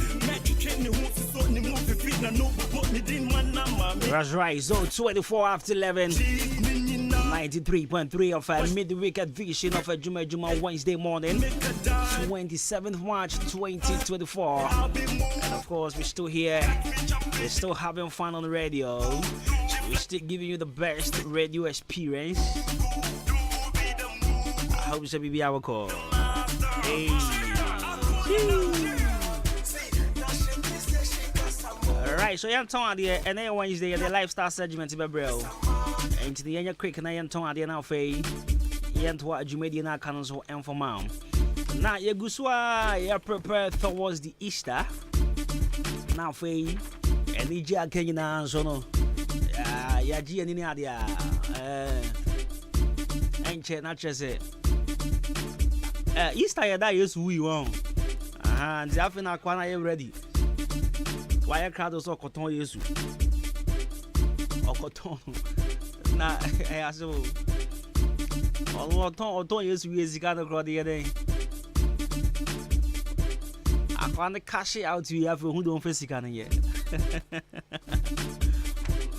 That's right, so 24 after 11, 93.3 of a midweek edition of a Juma Wednesday morning, 27th March 2024. And of course, we're still here, we're still having fun on the radio, we're still giving you the best radio experience. I hope it's a BB our call. Hey. Alright, so you're talking about the Wednesday, the lifestyle segment, bro. And to the end, quick, and I am talking about the now, Faye. You're to what you made in our canals or informal. Now, you go prepared towards the Easter. Now, Faye, and the Jack Kenyan, so no. Yeah, G and any idea. Ain't not just it. Easter, that is who you want. And the African Aquana ready. Why crowd also cotton yesu or cotton na aso or yesu is gonna crowd the other. I found the cash out to you who don't face it yet.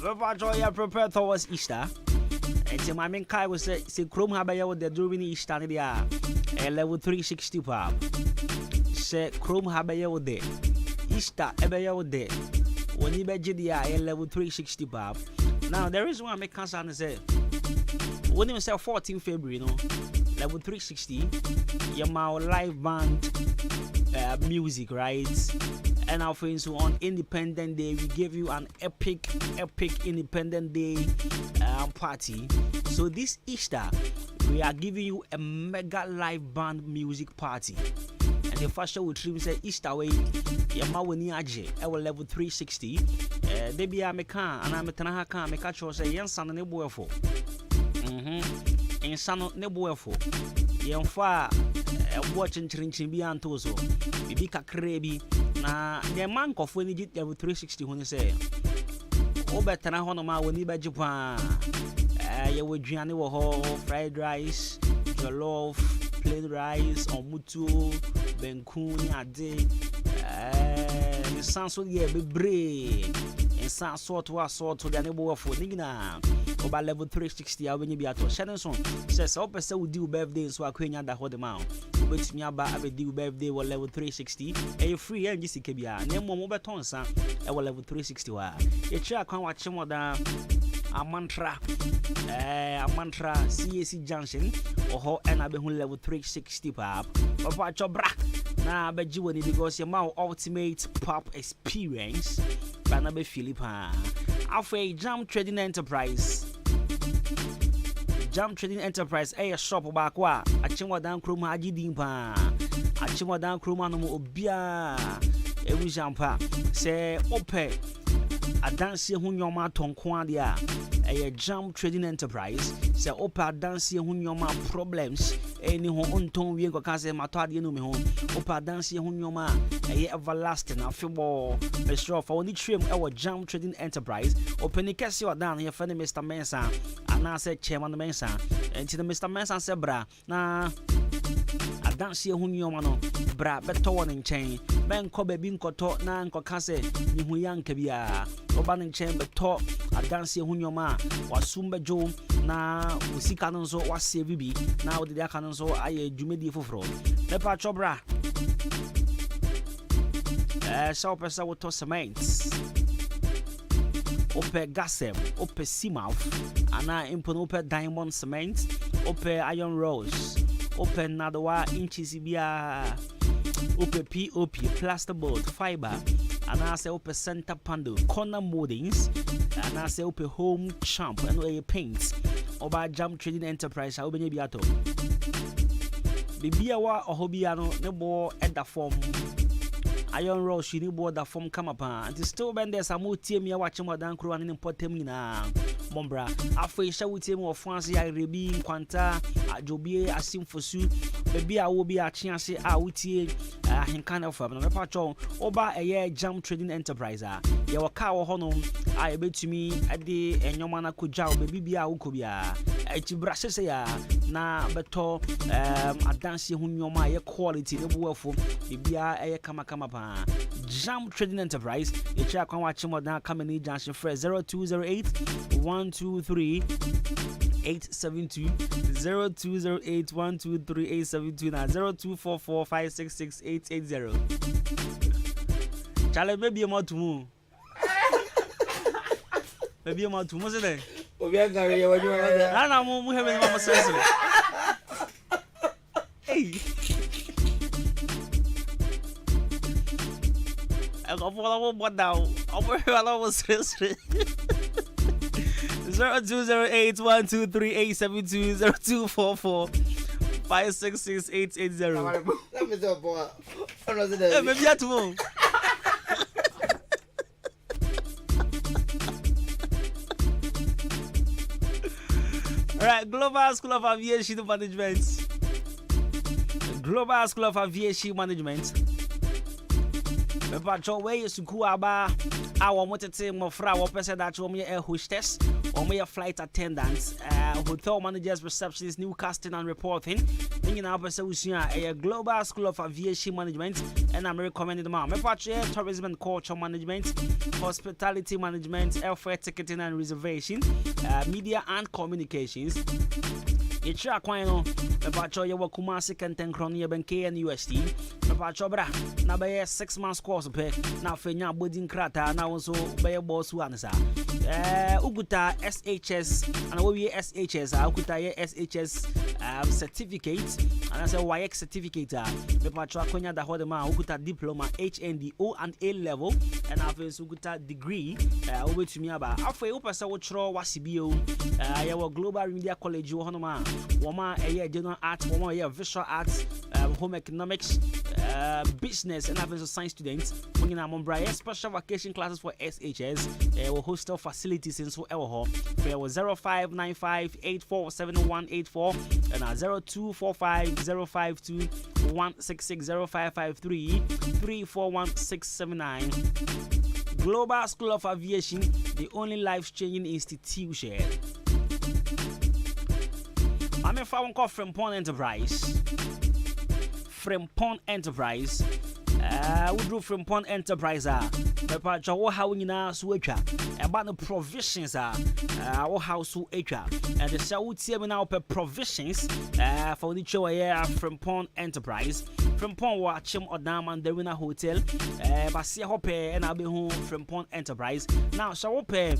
The prepared towards Easter. And my main kai was say Chrome Habaya with the during Easter there a level 360 pop. Say Chrome Habaya with there. Easter every day. When you bet a level 360 pop. Now there is one I make cancer and say when you say 14 February, level 360, your live band music, right? And our friends on Independent Day, we give you an epic Independent Day party. So this Easter, we are giving you a mega live band music party. And the first show will trim say Easter way, Yamaweni Aje, our level 360. They be a mekan, and I'm a Tanaka, make a choice, a young son and a boy for. And son of Nebuer for. Young far watching Trinchin beyond Toso. Bibi Kakrebi, na the man of when you did level 360 when you say, oh, better than Honoma when you bet Japan. You would Gianni Waho, fried rice, jollof, plain rice, or mutu, benkuni, ade. It sounds so yeah, be brave. And sounds sort to the neighbor for Nigna. About level 360, I will be at Shannon says, I'll say we do birthday, so I can't that hold them out. But me about a do birthday or level 360, and you're free and just Kibia. Name more mobile tons, I will level 360. You try can't watch more than a mantra, CAC Junction, or and I'll be level 360 pop. But watch your bra. Now, I bet you because your mouth ultimate pop experience. Banabe Philippa. Alpha Jam Trading Enterprise. Jam Trading Enterprise a shop back wa achimwa dan krom ha gidin pa achimwa dan krom no obia ewu jampa se ope adanse hu nyoma tonko ade a Jam Trading Enterprise se ope adanse hu nyoma problems eni ho onton wie nkoka se mato ade no me ho ope adanse hu nyoma everlasting afebo be sure for oni trim Jam Trading Enterprise open ni kese odan ye fa Mr. Mensa ana se chairman Mensa enti the Mr. Mensa se bra na adanse hu nyoma no bra beto won nchen men ko ba bi nkoto na nkoka se ni hu yanka bia oba nchen beto adanse hu nyoma wasumbe jo na usika no so wasave bi na odi aka no so aye dwumedi foforo lepa chobra so pesa woto cement ope gasem ope simaf ana impon ope diamond cement ope iron rose ope nadawa inches bia ope POP plasterboard fiber ana se ope center panel corner moldings ana se ope home champ and a paint oba Jam Trading Enterprise a obenye biato bibia wa ohobia no ne bo eda form iron rose ni bo da form kama pa and still bend there some team ya watch more than crew and important nyina mombra afo isha wutie mu ofan se ya rebi nkwanta ajobie asimfosu bebi a wo bi a chiase a wutie Ahenkan Akan no mepa cho oba Jam Trading Enterprise a ye waka wo hono a ye betumi ade enyoma na koja bebi bia wo kobia echibra sese ya na beto adanse hu nyoma ye quality ne buwafo bibia kama pa Jam Trading Enterprise ye try akwan wache modan kamani junction for 0208 123 872 0208 123 872 na 0244 566 880 Chale baby mo tumu baby mo tumu se de obi agare ye waju ma na mu hebe ma sese hey I follow what now over hello was 0208 123 872 0244 566 880 let me talk boy maybe at home. All right, Global School of Aviation Management. Global School of Aviation Management. But way is to go about our motor more fra or person that you air hostess or mere flight attendants, hotel managers, receptionists, newscasting and reporting. Thinking our person a Global School of Aviation Management, and I'm recommending them. Air tourism and culture management, hospitality management, airfare ticketing and reservation, media and communications. You try kwano mepacho ye wakumasi kenten kronie benke and UST mepacho bra na be 6 months course pe na fenya bodin krata na wonso be boss one sa uguta SHS and we SHS uguta ye SHS certificate and I say YX certificate mepacho akonya da hode ma uguta diploma HND O and A level and afa uguta degree obetumi aba afa upesa wo chro wasibio ye wo Global Media College wo hono ma Woma general arts, woma visual arts, home economics, business, and having science students. Bringing our Mombra special vacation classes for SHS, hostel facilities in so Elho. There was 0595 847184 and 0245 052 166 0553 341679. Global School of Aviation, the only life-changing institution. I'm a phone call from Pond Enterprise. From Pond Enterprise. We drew from Pond Enterprise. The part of how we now switch about the provisions our house will and the South Seven now per provisions for the show from Pond Enterprise. From Pond watch him or down and the winner hotel. But see hope and I'll be home from Pond Enterprise. Now, so open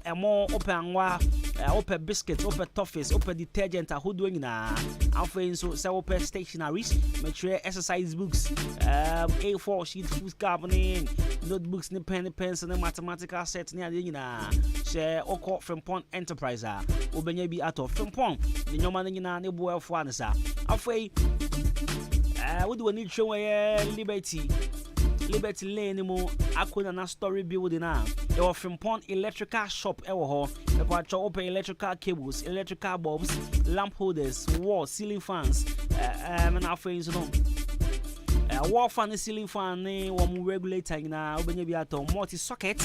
a more open open biscuits, open toffees, open detergent. Who doing now? I'm feeling so open stationaries, make sure exercise books, A4 sheet, food carboning, notebooks, ni pen, pencil, ni mathematical set, ni ade nyina. Share oko Frimpong Enterprise a. Obenye bi ato Frimpong. Ni nyoma ni nyina ne boa fo ansa. Afei we do need show Liberty Lane mu akona na story building na. E wo Frimpong electrical shop e wo ho. E pa cho open electrical cables, electrical bulbs, lamp holders, wall, ceiling fans. Na afei so no. Wall fan ceiling fan ne one regulator na obenye bi ato multi socket,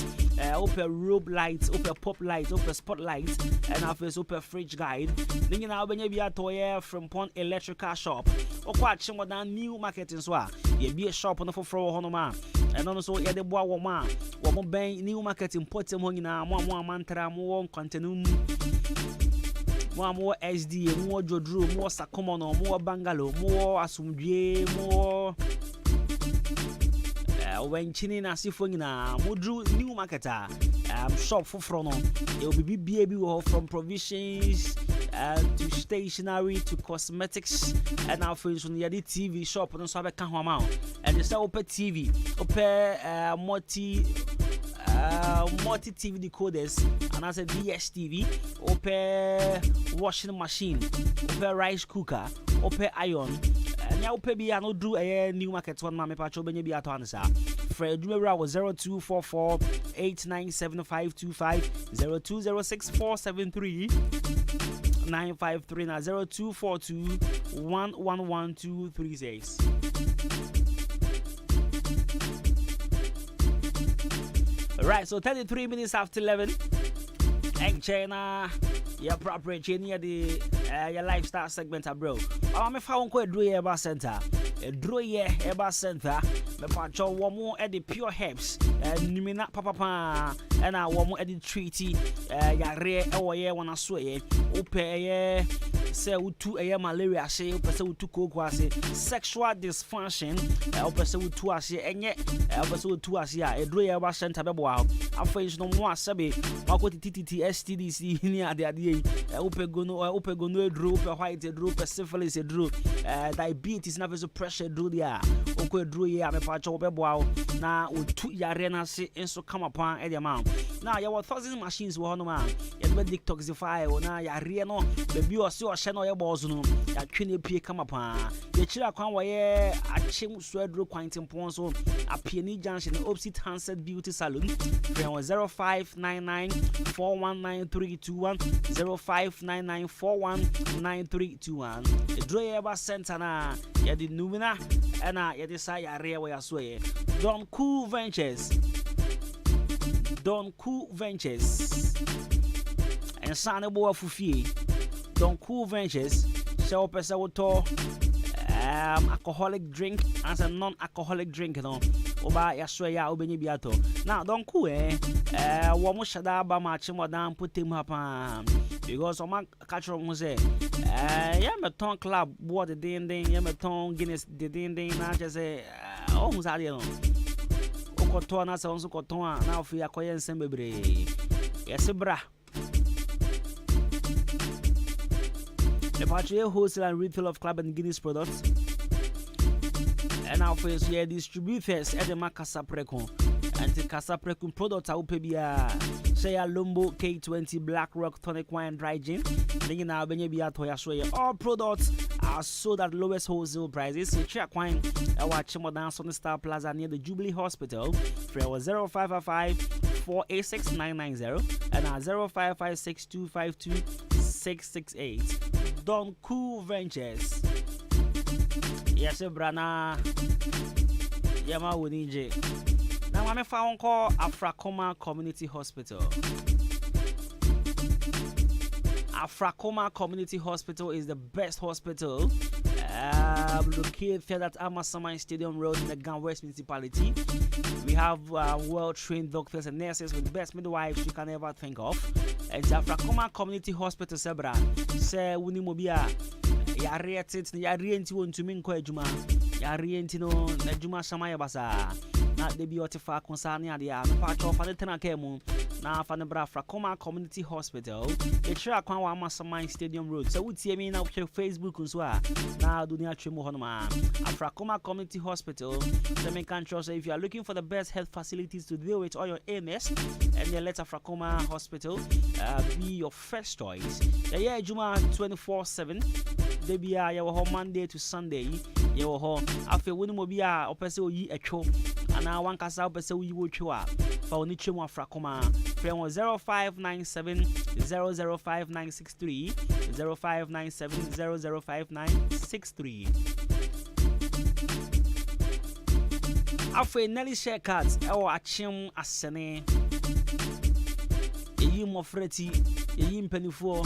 open robe lights, open pop lights, open spotlight, and after open fridge guide. Ningi na obenye bi ato ye Frimpong electrical shop. Okwa chimo dan new market so a ye bi a shop no for hono ma. And also ye de boa wo ma. Wo mo ben new market import mo nyina mo amantra mo contenum. Mo SD, mo Jodro, mo Sakomono, mo Bangalo, mo Asumdwe, mo when chini na sifo nyina mo drew new marketer shop for no it will be baby from provisions to stationery to cosmetics and now for instance the TV shop no so abeka ho ama and they sell open TV open multi TV decoders and as a DSTV open washing machine open rice cooker open iron and ya open bi no do a new market one ma me pa cho benye bi ato ansa Fred Jumera was 0244 897525 0206473 953 na 0242 111236. Right, so 33 minutes after 11. And China, your proper China, the your lifestyle segment, bro. I'm a found quite do Eba Center. A draw ye Eba Center. Me pacho one more at the pure herbs. And Nimina Papa. And I one more at the treaty. Ya rare our year when I swear. Upe say utu malaria say upese utu kokwase sexual dysfunction upese utu ase enye upese utu ase a edro ye ba center bebo a afenso no mo asabe makoti TTT STDs ni ade upe gono edro upe white edro upe syphilis edro diabetes na veso pressure edro dia okọ edro ye amepa cho bebo a na utu yare na se enso kama pan e dia ma na ya thousands machines wo no ma ya be detoxify na yare no bebi o se no ye bozo no ya twene pie kama pa ye kira kwan wo ye achem suadro kwantimpon so apieni junction opposite Hanset Beauty Salon 0599419321 0599419321 edro ye ba center na ye di numina na ye di sa ya re wo ya so ye Don Cool Ventures and Sane Boa Fufie Don Cool Ventures sell pesa water alcoholic drink and a non-alcoholic drink no oba ya so ya obenye biato now Don Cool wo mo shada ba ma chimo dan putem hapa because o ma catch mo say ya meton club board the ding ya meton Guinness the ding na just say o mo sade no okoto na se onso koton a na ofi akoye nsem bebre yes bra. The Patria wholesale and retail of Club and Guinness products. And now for here distributors at the Macasa Precon. And the Casa Precon products are Upebia, Shea Lumbo K20 Black Rock Tonic Wine Dry Gin. Then now Benebia Toya Soya. All products are sold at lowest wholesale prices. You check wine at Chimodan on the Star Plaza near the Jubilee Hospital. For 0555 486 and 0556252668. Don Cool Ventures. Yes, Brana Yama Winije. Now I'm a phone call Afrakoma Community Hospital. Afrakoma Community Hospital is the best hospital located at Amasaman Stadium Road in the Gan West Municipality. We have well-trained doctors and nurses with the best midwives you can ever think of. And Afrakoma Community Hospital Sebra say Unimobia yare atit yare enti wontumi nkɔ adwuma yare enti no adwuma sama yɛ basa na de bi ɔtefa konsane ade a mepa atwa fa ne tena ka mu Now Fanabra Frakoma Community Hospital. The Chakwan wa Mastermind Stadium Road. So we see me now check Facebook as well. Now do not chemo honoma. Frakoma Community Hospital. The main control. So if you are looking for the best health facilities to deal with all your illness, and then let Frakoma Hospital be your first choice. Yeah, Juma 24/7. They be your Monday to Sunday. Your home. After when we be a person yi a show, and now one casa person we will show up. For Nichimo Frakoma, phone 0597 005963 0597 005963. After Nelly share cards, our chim asene. Ye mofreti, ye impenifo,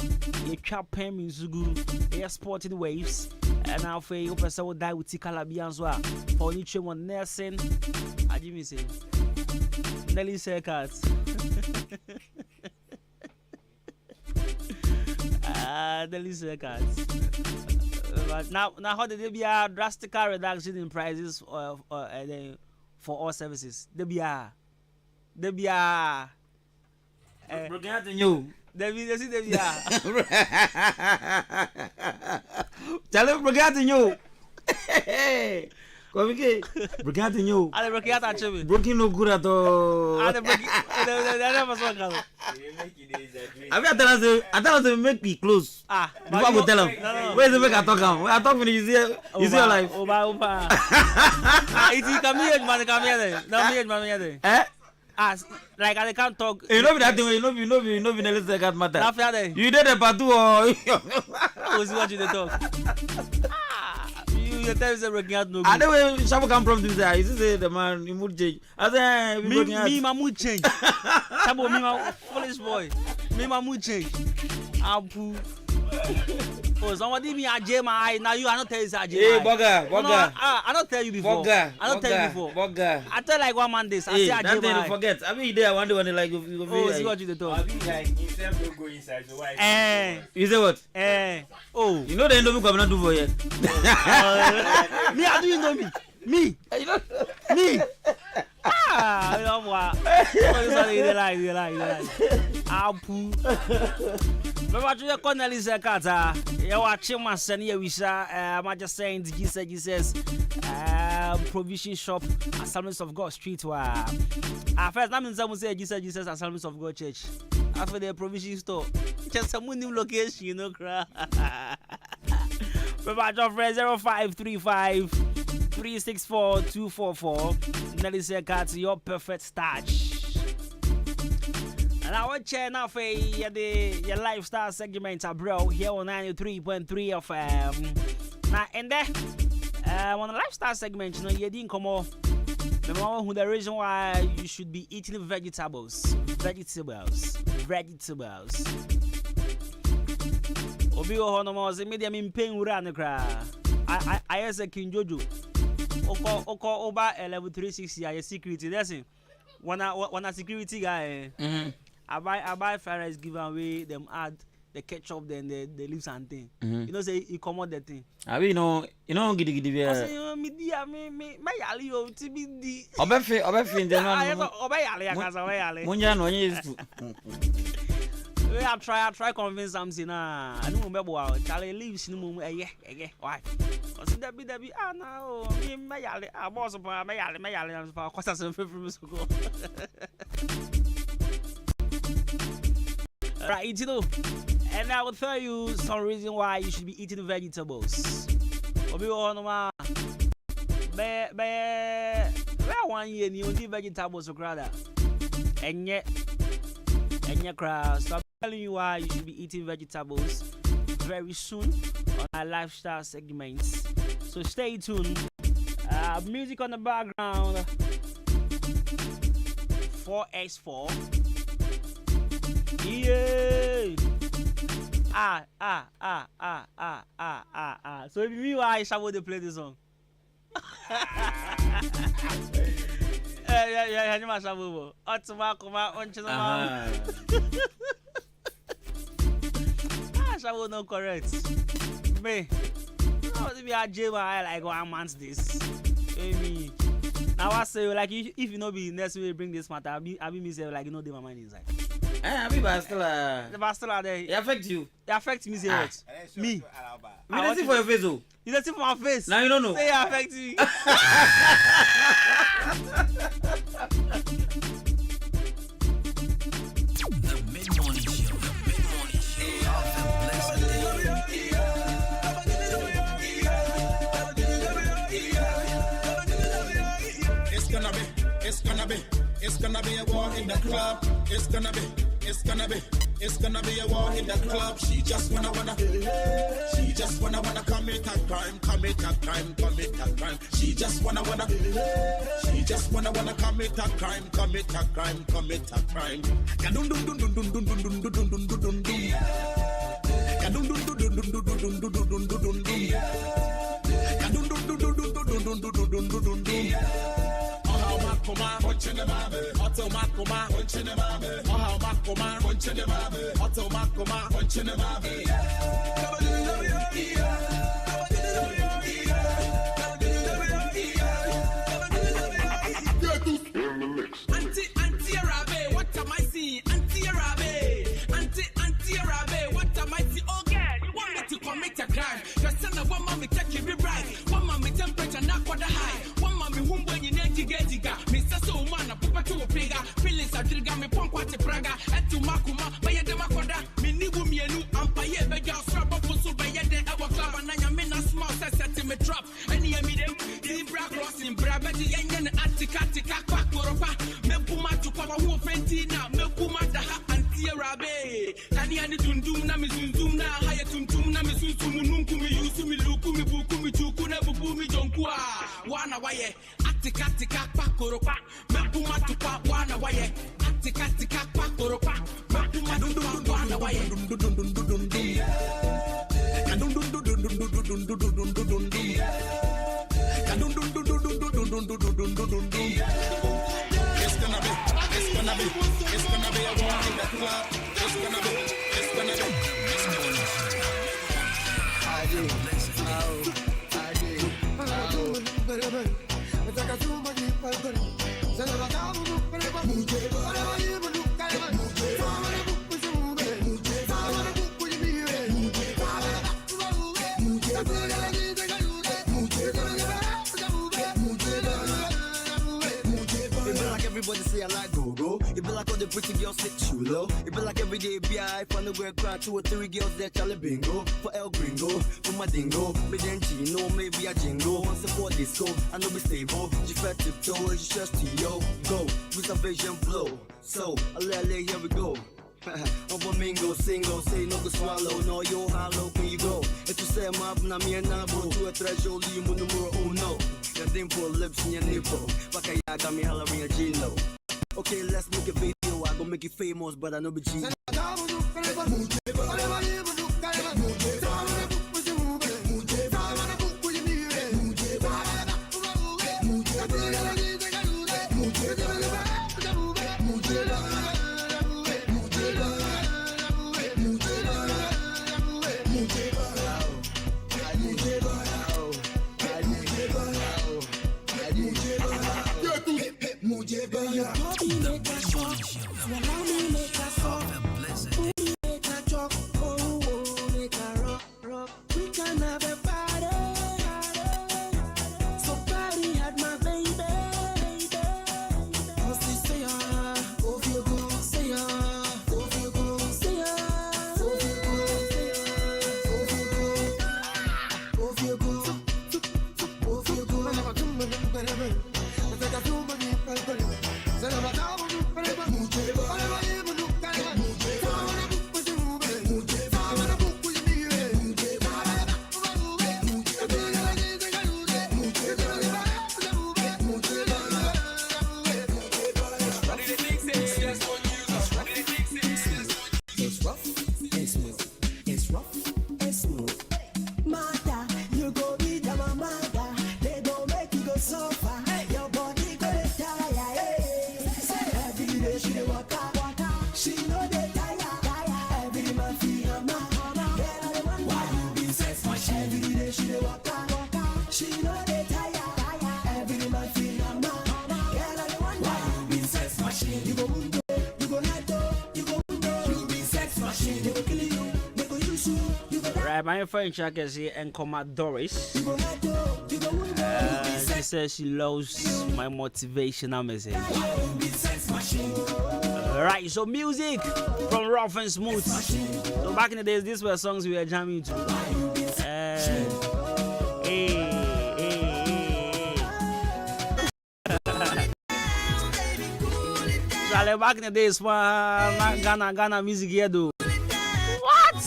ye trap pen in Zugu, ye sporting waves, and now for you person will die with Tikalabianzwa. For Nichimo Nelson, I didn't say. Nelly Circuits. Nelly Circuits. Now, how did there be a drastic reduction in prices for all services? There be a. You. There be a. Tell him, regarding you. Regarding you. I break out at you. Broken no good at all. I never saw color. I tell them make me close. Before I go tell them. Where's the make I talk? I talk when you see your life. Oba. It's come here, man. Come here. Now me, man. Eh? Like I can't talk. You know that thing. You know Nelly Circuits matter. You did a part two or? Who's what you talk? You tell me breaking out no good. I know where Shabu come from this guy. This is the man in mood change. I say me my mood change. Shabu me my foolish boy. Me my mood change. Apu. Oh, somebody me aje my eye. Now you are not tell you aje. Hey, Boga. I don't tell you before. Boga. I don't tell you before. Boga. I tell like one man this. I say aje my eye. That thing forget. I mean there one day when like you oh, see what you talk. I be like himself will go inside. So why? You say what? Oh. You know the interview come not do for yet. Me, how do you know me? Me. You know me. You know what? You lie. Apu. Remember to your Cornelis Kata. You are Chima Senia Wisha. I'm just saying, Jesus, provision shop, Assemblies of God Street. First, I'm in some say Jesus, Assemblies of God Church. After the provision store, just some new location, you know, cry. Remember your friend 0535 364 244. Nelly Circuits, your perfect starch. And I want to now for your lifestyle segment, bro, here on 93.3 of now and there. On the lifestyle segment, you know, you didn't come off. The reason why you should be eating vegetables. Obi ohonomo se medium in pain ura ne kra. I as a King Jojo. Oko oba level 360 ya security. Listen. Wanna security guy. I buy fried rice give away them add the ketchup then the leaves and thing. You know say he commode the thing. I mean you know gidi be. I say me yali o ti bi di. Obefe nje no. Yali akasa yali. Munya no onye isu. I try convince something I don't remember Charlie leaves in the moon why? Cause that be no me yali boss me yali for cost us 5 minutes ago. Right, you know, and I will tell you some reason why you should be eating vegetables. Obi onoma be 1 year you only vegetables so crowd. And yet crowd. So I'm telling you why you should be eating vegetables very soon on our lifestyle segments. So stay tuned. Music on the background. 4x4. Yeah. So if you why Shabo they play this song. Yeah, you must have over. Otuma onchino. Shabo no correct. Me. How to be a Jema like 1 month this. Amy. Now I say like if you know be necessary bring this matter, I be myself like you know the my mind inside. Abi Bastila. The Bastila there. It affect you. It affect me, say what? Me. You don't see for your face, oh. You don't see for my face. Now you don't know. Say it affect me. The mid-morning show. The mid-morning show. Have a blessed day. It's gonna be a war in the club. It's gonna be a war in the club. She just wanna commit a crime. She just wanna commit a crime. Dun dun dun dun dun dun dun dun dun dun dun dun dun. Dun dun dun dun dun dun dun dun dun dun dun dun. Dun dun dun dun dun dun dun dun dun dun dun. Auntie Arabe, what am I seeing? Auntie Arabe, what am I seeing? Oh girl, you want me to commit a crime? Just send a one mommy take you right. One mommy temperature not for the high. One mommy whom when you need to get jiga. Mr. So man, a pupa to a pega. Feelings are trigger me pump what a praga. At to Makuma, by a demacoda. Me nibu me and umpire beg your strap up so by a day our club and I am in a small set me trap. And you meet them, the bra crossing, brabati and attica, quackoropa. Mepuma to cover who fentina, Mepuma da Auntie Arabe. Tani tundum na mizum na higher tuntum na mizum kumi yusumi lukumi bukumi chukuna bubumi jonkua. Wana waye, attica, quackoropa. Mepuma to pa wana waye, attica, quackoropa. Mepuma dun wana waye, dun dun dun dun dun dun. And dun dun dun dun dun dun dun dun dun dun dun. And dun dun dun dun dun dun dun dun dun dun dun. It's gonna be a war in the club. It's gonna be. Everybody say I like go-go. It be like all the pretty girls sit chulo. It be like every day B.I. If I no go cry 2 or 3 girls there Charlie bingo. For El Gringo, for my dingo. Me then Gino, maybe a jingo. Once support disco, I know be stable. She fat tiptoe, she just to yo. Go, reservation blow. So, lay, here we go. Over mingo, single, say no go swallow. No, yo, how low can you go? If you say I'm up, na me and bro. To a threshold, you mo numero uno. Your dimple lips in your nipple. Baka ya got me hollering a Gino. Okay, let's make a video. I gon' make it famous, but I know be Gino. My friend Chaka say and Doris. She says she loves my motivational message. Right, so music from Rough and Smooth. So back in the days, these were songs we were jamming to. Back in the days, Ghana music here, though. What?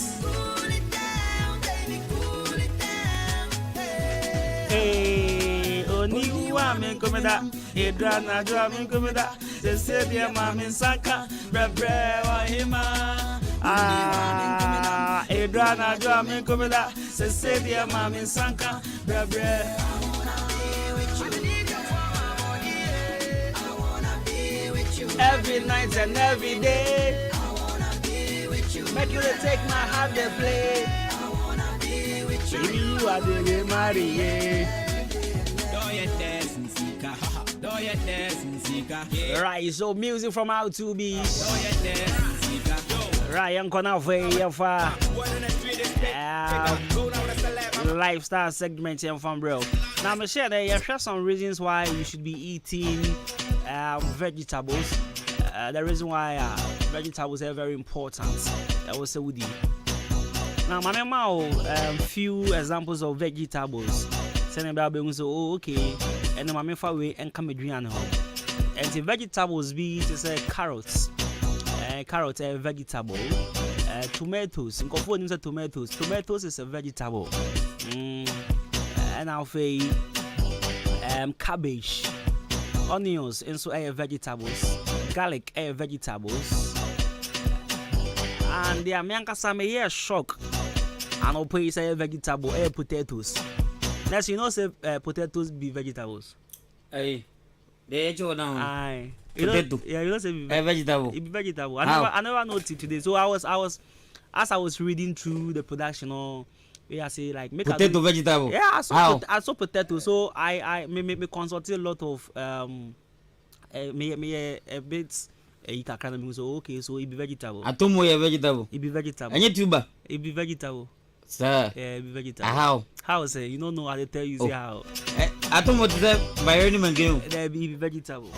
Hey, Oniwa, me comeda, Edrana, drumming comeda, Cecilia, Mammy Saka, Bre, Wahima. Edrana, drumming comeda, Cecilia, Mammy Saka, Bre. Every night and every day, I wanna be with you. Make you take my heart to play. I wanna be with you. Baby, you are the way Marie. Right, so music from how to be. Right, I'm gonna for lifestyle segment here from bro. Now, I'm sure that you share some reasons why you should be eating vegetables. The reason why vegetables are very important. I will say with you. Now, my name few examples of vegetables. Saying about being so okay, and then my main way and come home. And the vegetables be to say carrots. Carrots are vegetable. Tomatoes. In Kofu, tomatoes. Tomatoes is a vegetable. And I'll say cabbage. Onions also are vegetables. Garlic are vegetables. And the American may shock. And I'll pay say vegetable are potatoes. Next, you know, say potatoes be vegetables. Hey, they actually now. Aye. Potato. Yeah, you know, say vegetable. It be vegetable. I never noticed today. So I was reading through the production or. Yeah, say like make potato vegetable. Yeah, I saw potato. So I me consulted a lot of me a bit you can kind of so okay, so it be vegetable. Atomo ya vegetable. It be vegetable. Any tuber. It be vegetable. Sir. Yeah, it be vegetable. How? How say you don't know how to tell you say how. Atomo to by any man game. It be vegetable.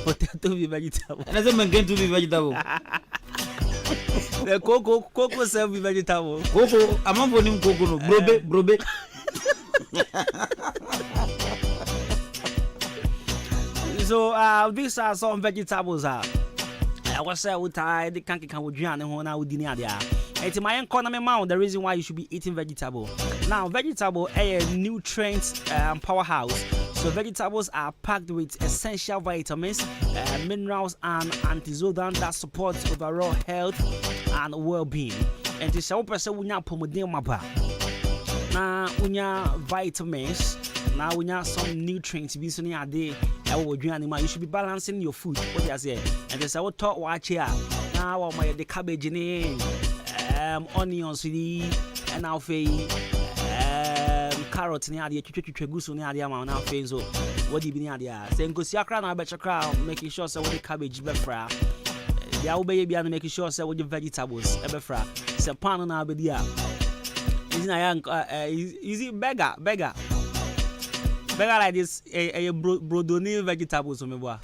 Potato be vegetable. And as a man going to be vegetable. The cocoa self be vegetable. Cocoa, I'm not putting cocoa no brobe. So these are some vegetables. I was say we the can't with you and now with dinner there. It's my economy amount the reason why you should be eating vegetable. Now vegetable are a nutrient powerhouse. So vegetables are packed with essential vitamins, minerals, and antioxidants that support overall health and well-being. And this is person we have pomodin maba. Now we have vitamins. Now we have some nutrients. We so near day. You should be balancing your food. What you say? And this I will talk watch here. Now the cabbage in onions and now carrots near the chuchu near the amount now so what do you near there? Saying go see a crown, I bet your crown, making sure so with the cabbage befra. The old baby and making sure so with the vegetables befra. Say pan now be there. Isn't is it beggar like this a brodoni vegetables me boy.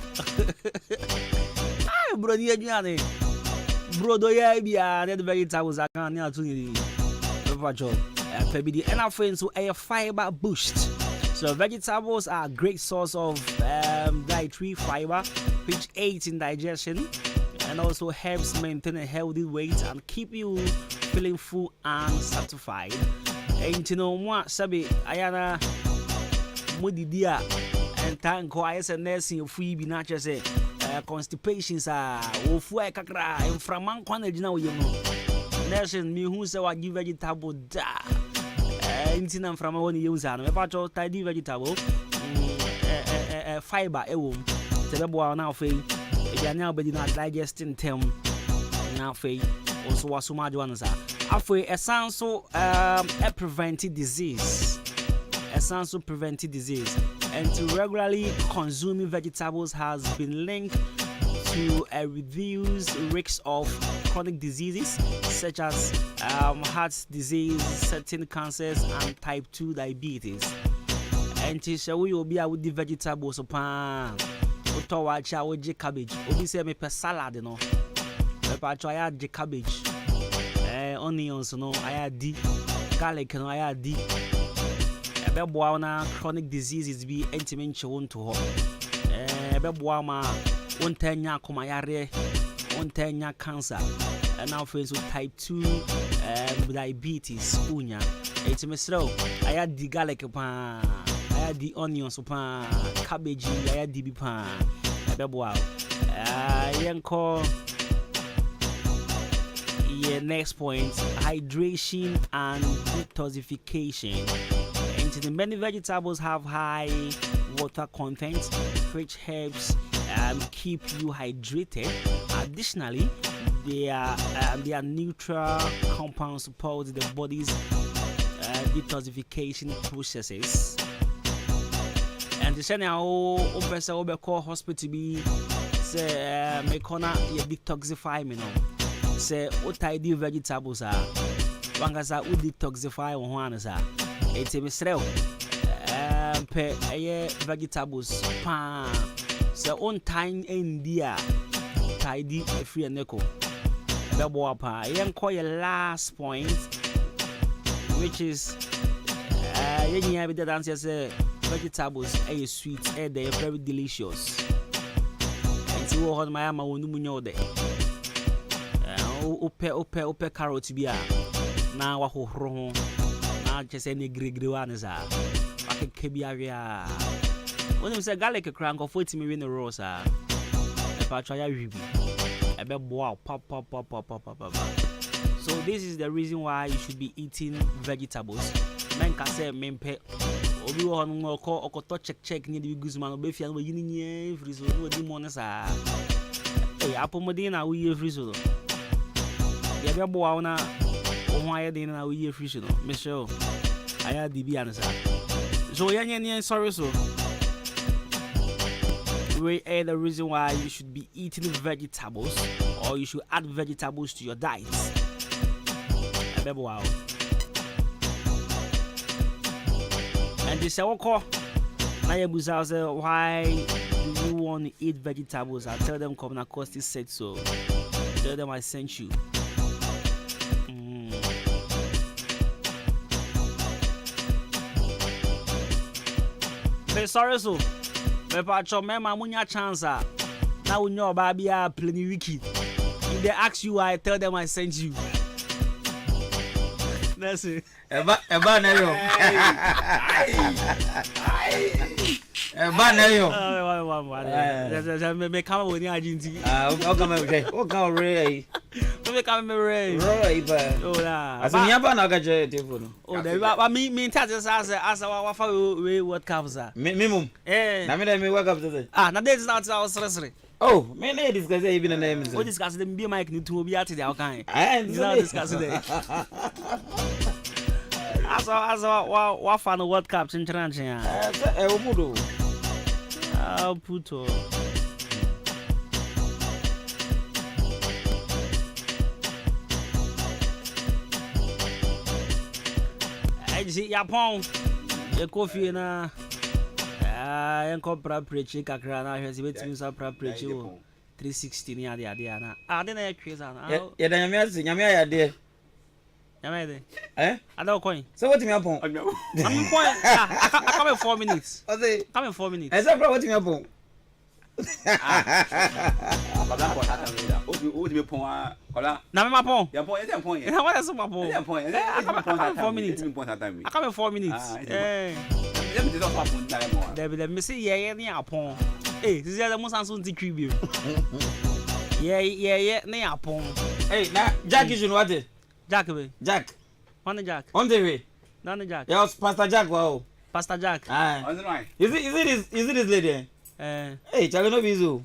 Ah brodi aduane. Brodo ya bia the vegetables I can near to you. And our friends who a fiber boost. So vegetables are a great source of dietary fiber, which aids in digestion and also helps maintain a healthy weight and keep you feeling full and satisfied. And you know what, Sabi, Ayana Mudidia and thank God and nursing of free be not just say constipations are Ofua Kakra and Framan Kwanajina, you know. Nursing me who say what give vegetable da. Intin from one use and a patch of tidy vegetable fiber a womb. Tell now fay if you are now but not digesting them now fay also was so much ones are after a sound so a preventive disease and to regularly consuming vegetables has been linked to reduce risks of chronic diseases such as heart disease, certain cancers, and type 2 diabetes. And we will be with the vegetables. So Utowacha with cabbage. Obi say me per salad, you know. I add the cabbage, onions, no, I add the garlic, no, I add the. Ebeboa chronic diseases be intimate to her. Ebeboa ma untenya kumayare, untenya cancer, and now friends with type 2 diabetes. Unya, it's me slow. I add the garlic pan, I add the onions pan, cabbage, I add the pan. Ebeboa, yanko. Yeah, next point: hydration and detoxification. And the many vegetables have high water content, which helps keep you hydrated. Additionally, their neutral compounds support the body's detoxification processes. And the same person will call hospital be say me corner detoxify me now. Say what I do vegetables are wangasa would detoxify one sa it's a misrel pe vegetables pan so on time India tidy a free neko bebo pa yen call your last point, which is yen ya be the answer say vegetables are sweet and they are very delicious. It's what my ama wonu munyo de Ope carrot bia na wa hohoro na chese ne gregre wa nza akeke bia wia woni say garlic kran go 40 million euros e pa twa ya wibi ebe boa pop. So this is the reason why you should be eating vegetables. Men ka say mempe obi wo no okoto check ni the guzman obefia no yini nye frizo no di mo nsa apomodin na we frizo ya be boa na ohwa dey na we free no Michelle aya DB ansa so yenye sorry so we are the reason why you should be eating vegetables or you should add vegetables to your diet. Be boa and this oko na ya buza say why do you want to eat vegetables? I tell them come na cost is said so. Tell them I sent you. Sorry so me pacho me ma munya chance na unyo ba bia pleni wiki if they ask you I tell them I sent you. That's it. Eba na yo. Eba na yo. Me come with agenti. O come re. Me come re. Right ba. Oh la. Asemi ba na ga je telephone. Oh there ba me tell us as wa fa we what comes are. Minimum. Na me work up today. Na this is not our stress. Oh, me na discuss even the name. We discuss them be mic ni to be at the kan. I not discuss it. As wa fan World Cup chinchran chen. Omudo. Puto. I Yapon. Ye coffee na enko pra preach kakra na hwese betimi sa pra preach o 360 ni ade na ade na tweza na ye da nyame ayade nyame ade ada coin so what me upon I'm point I come in 4 minutes okay come in 4 minutes I say what me upon Baba ko tata mi da o di pon kola na me mapon ya pon e pon ye na what is mapon ya pon e come in 4 minutes I come in 4 minutes Let me see, yeah, upon. Hey, this is the most handsome tribute. Yeah, near upon. Hey, now, Jack is in what? Jack. On the Jack. On the way. None the Jack. Yes, Pastor Jack. Wow. Pastor Jack. Is it this lady? Hey, Charlie, no visa.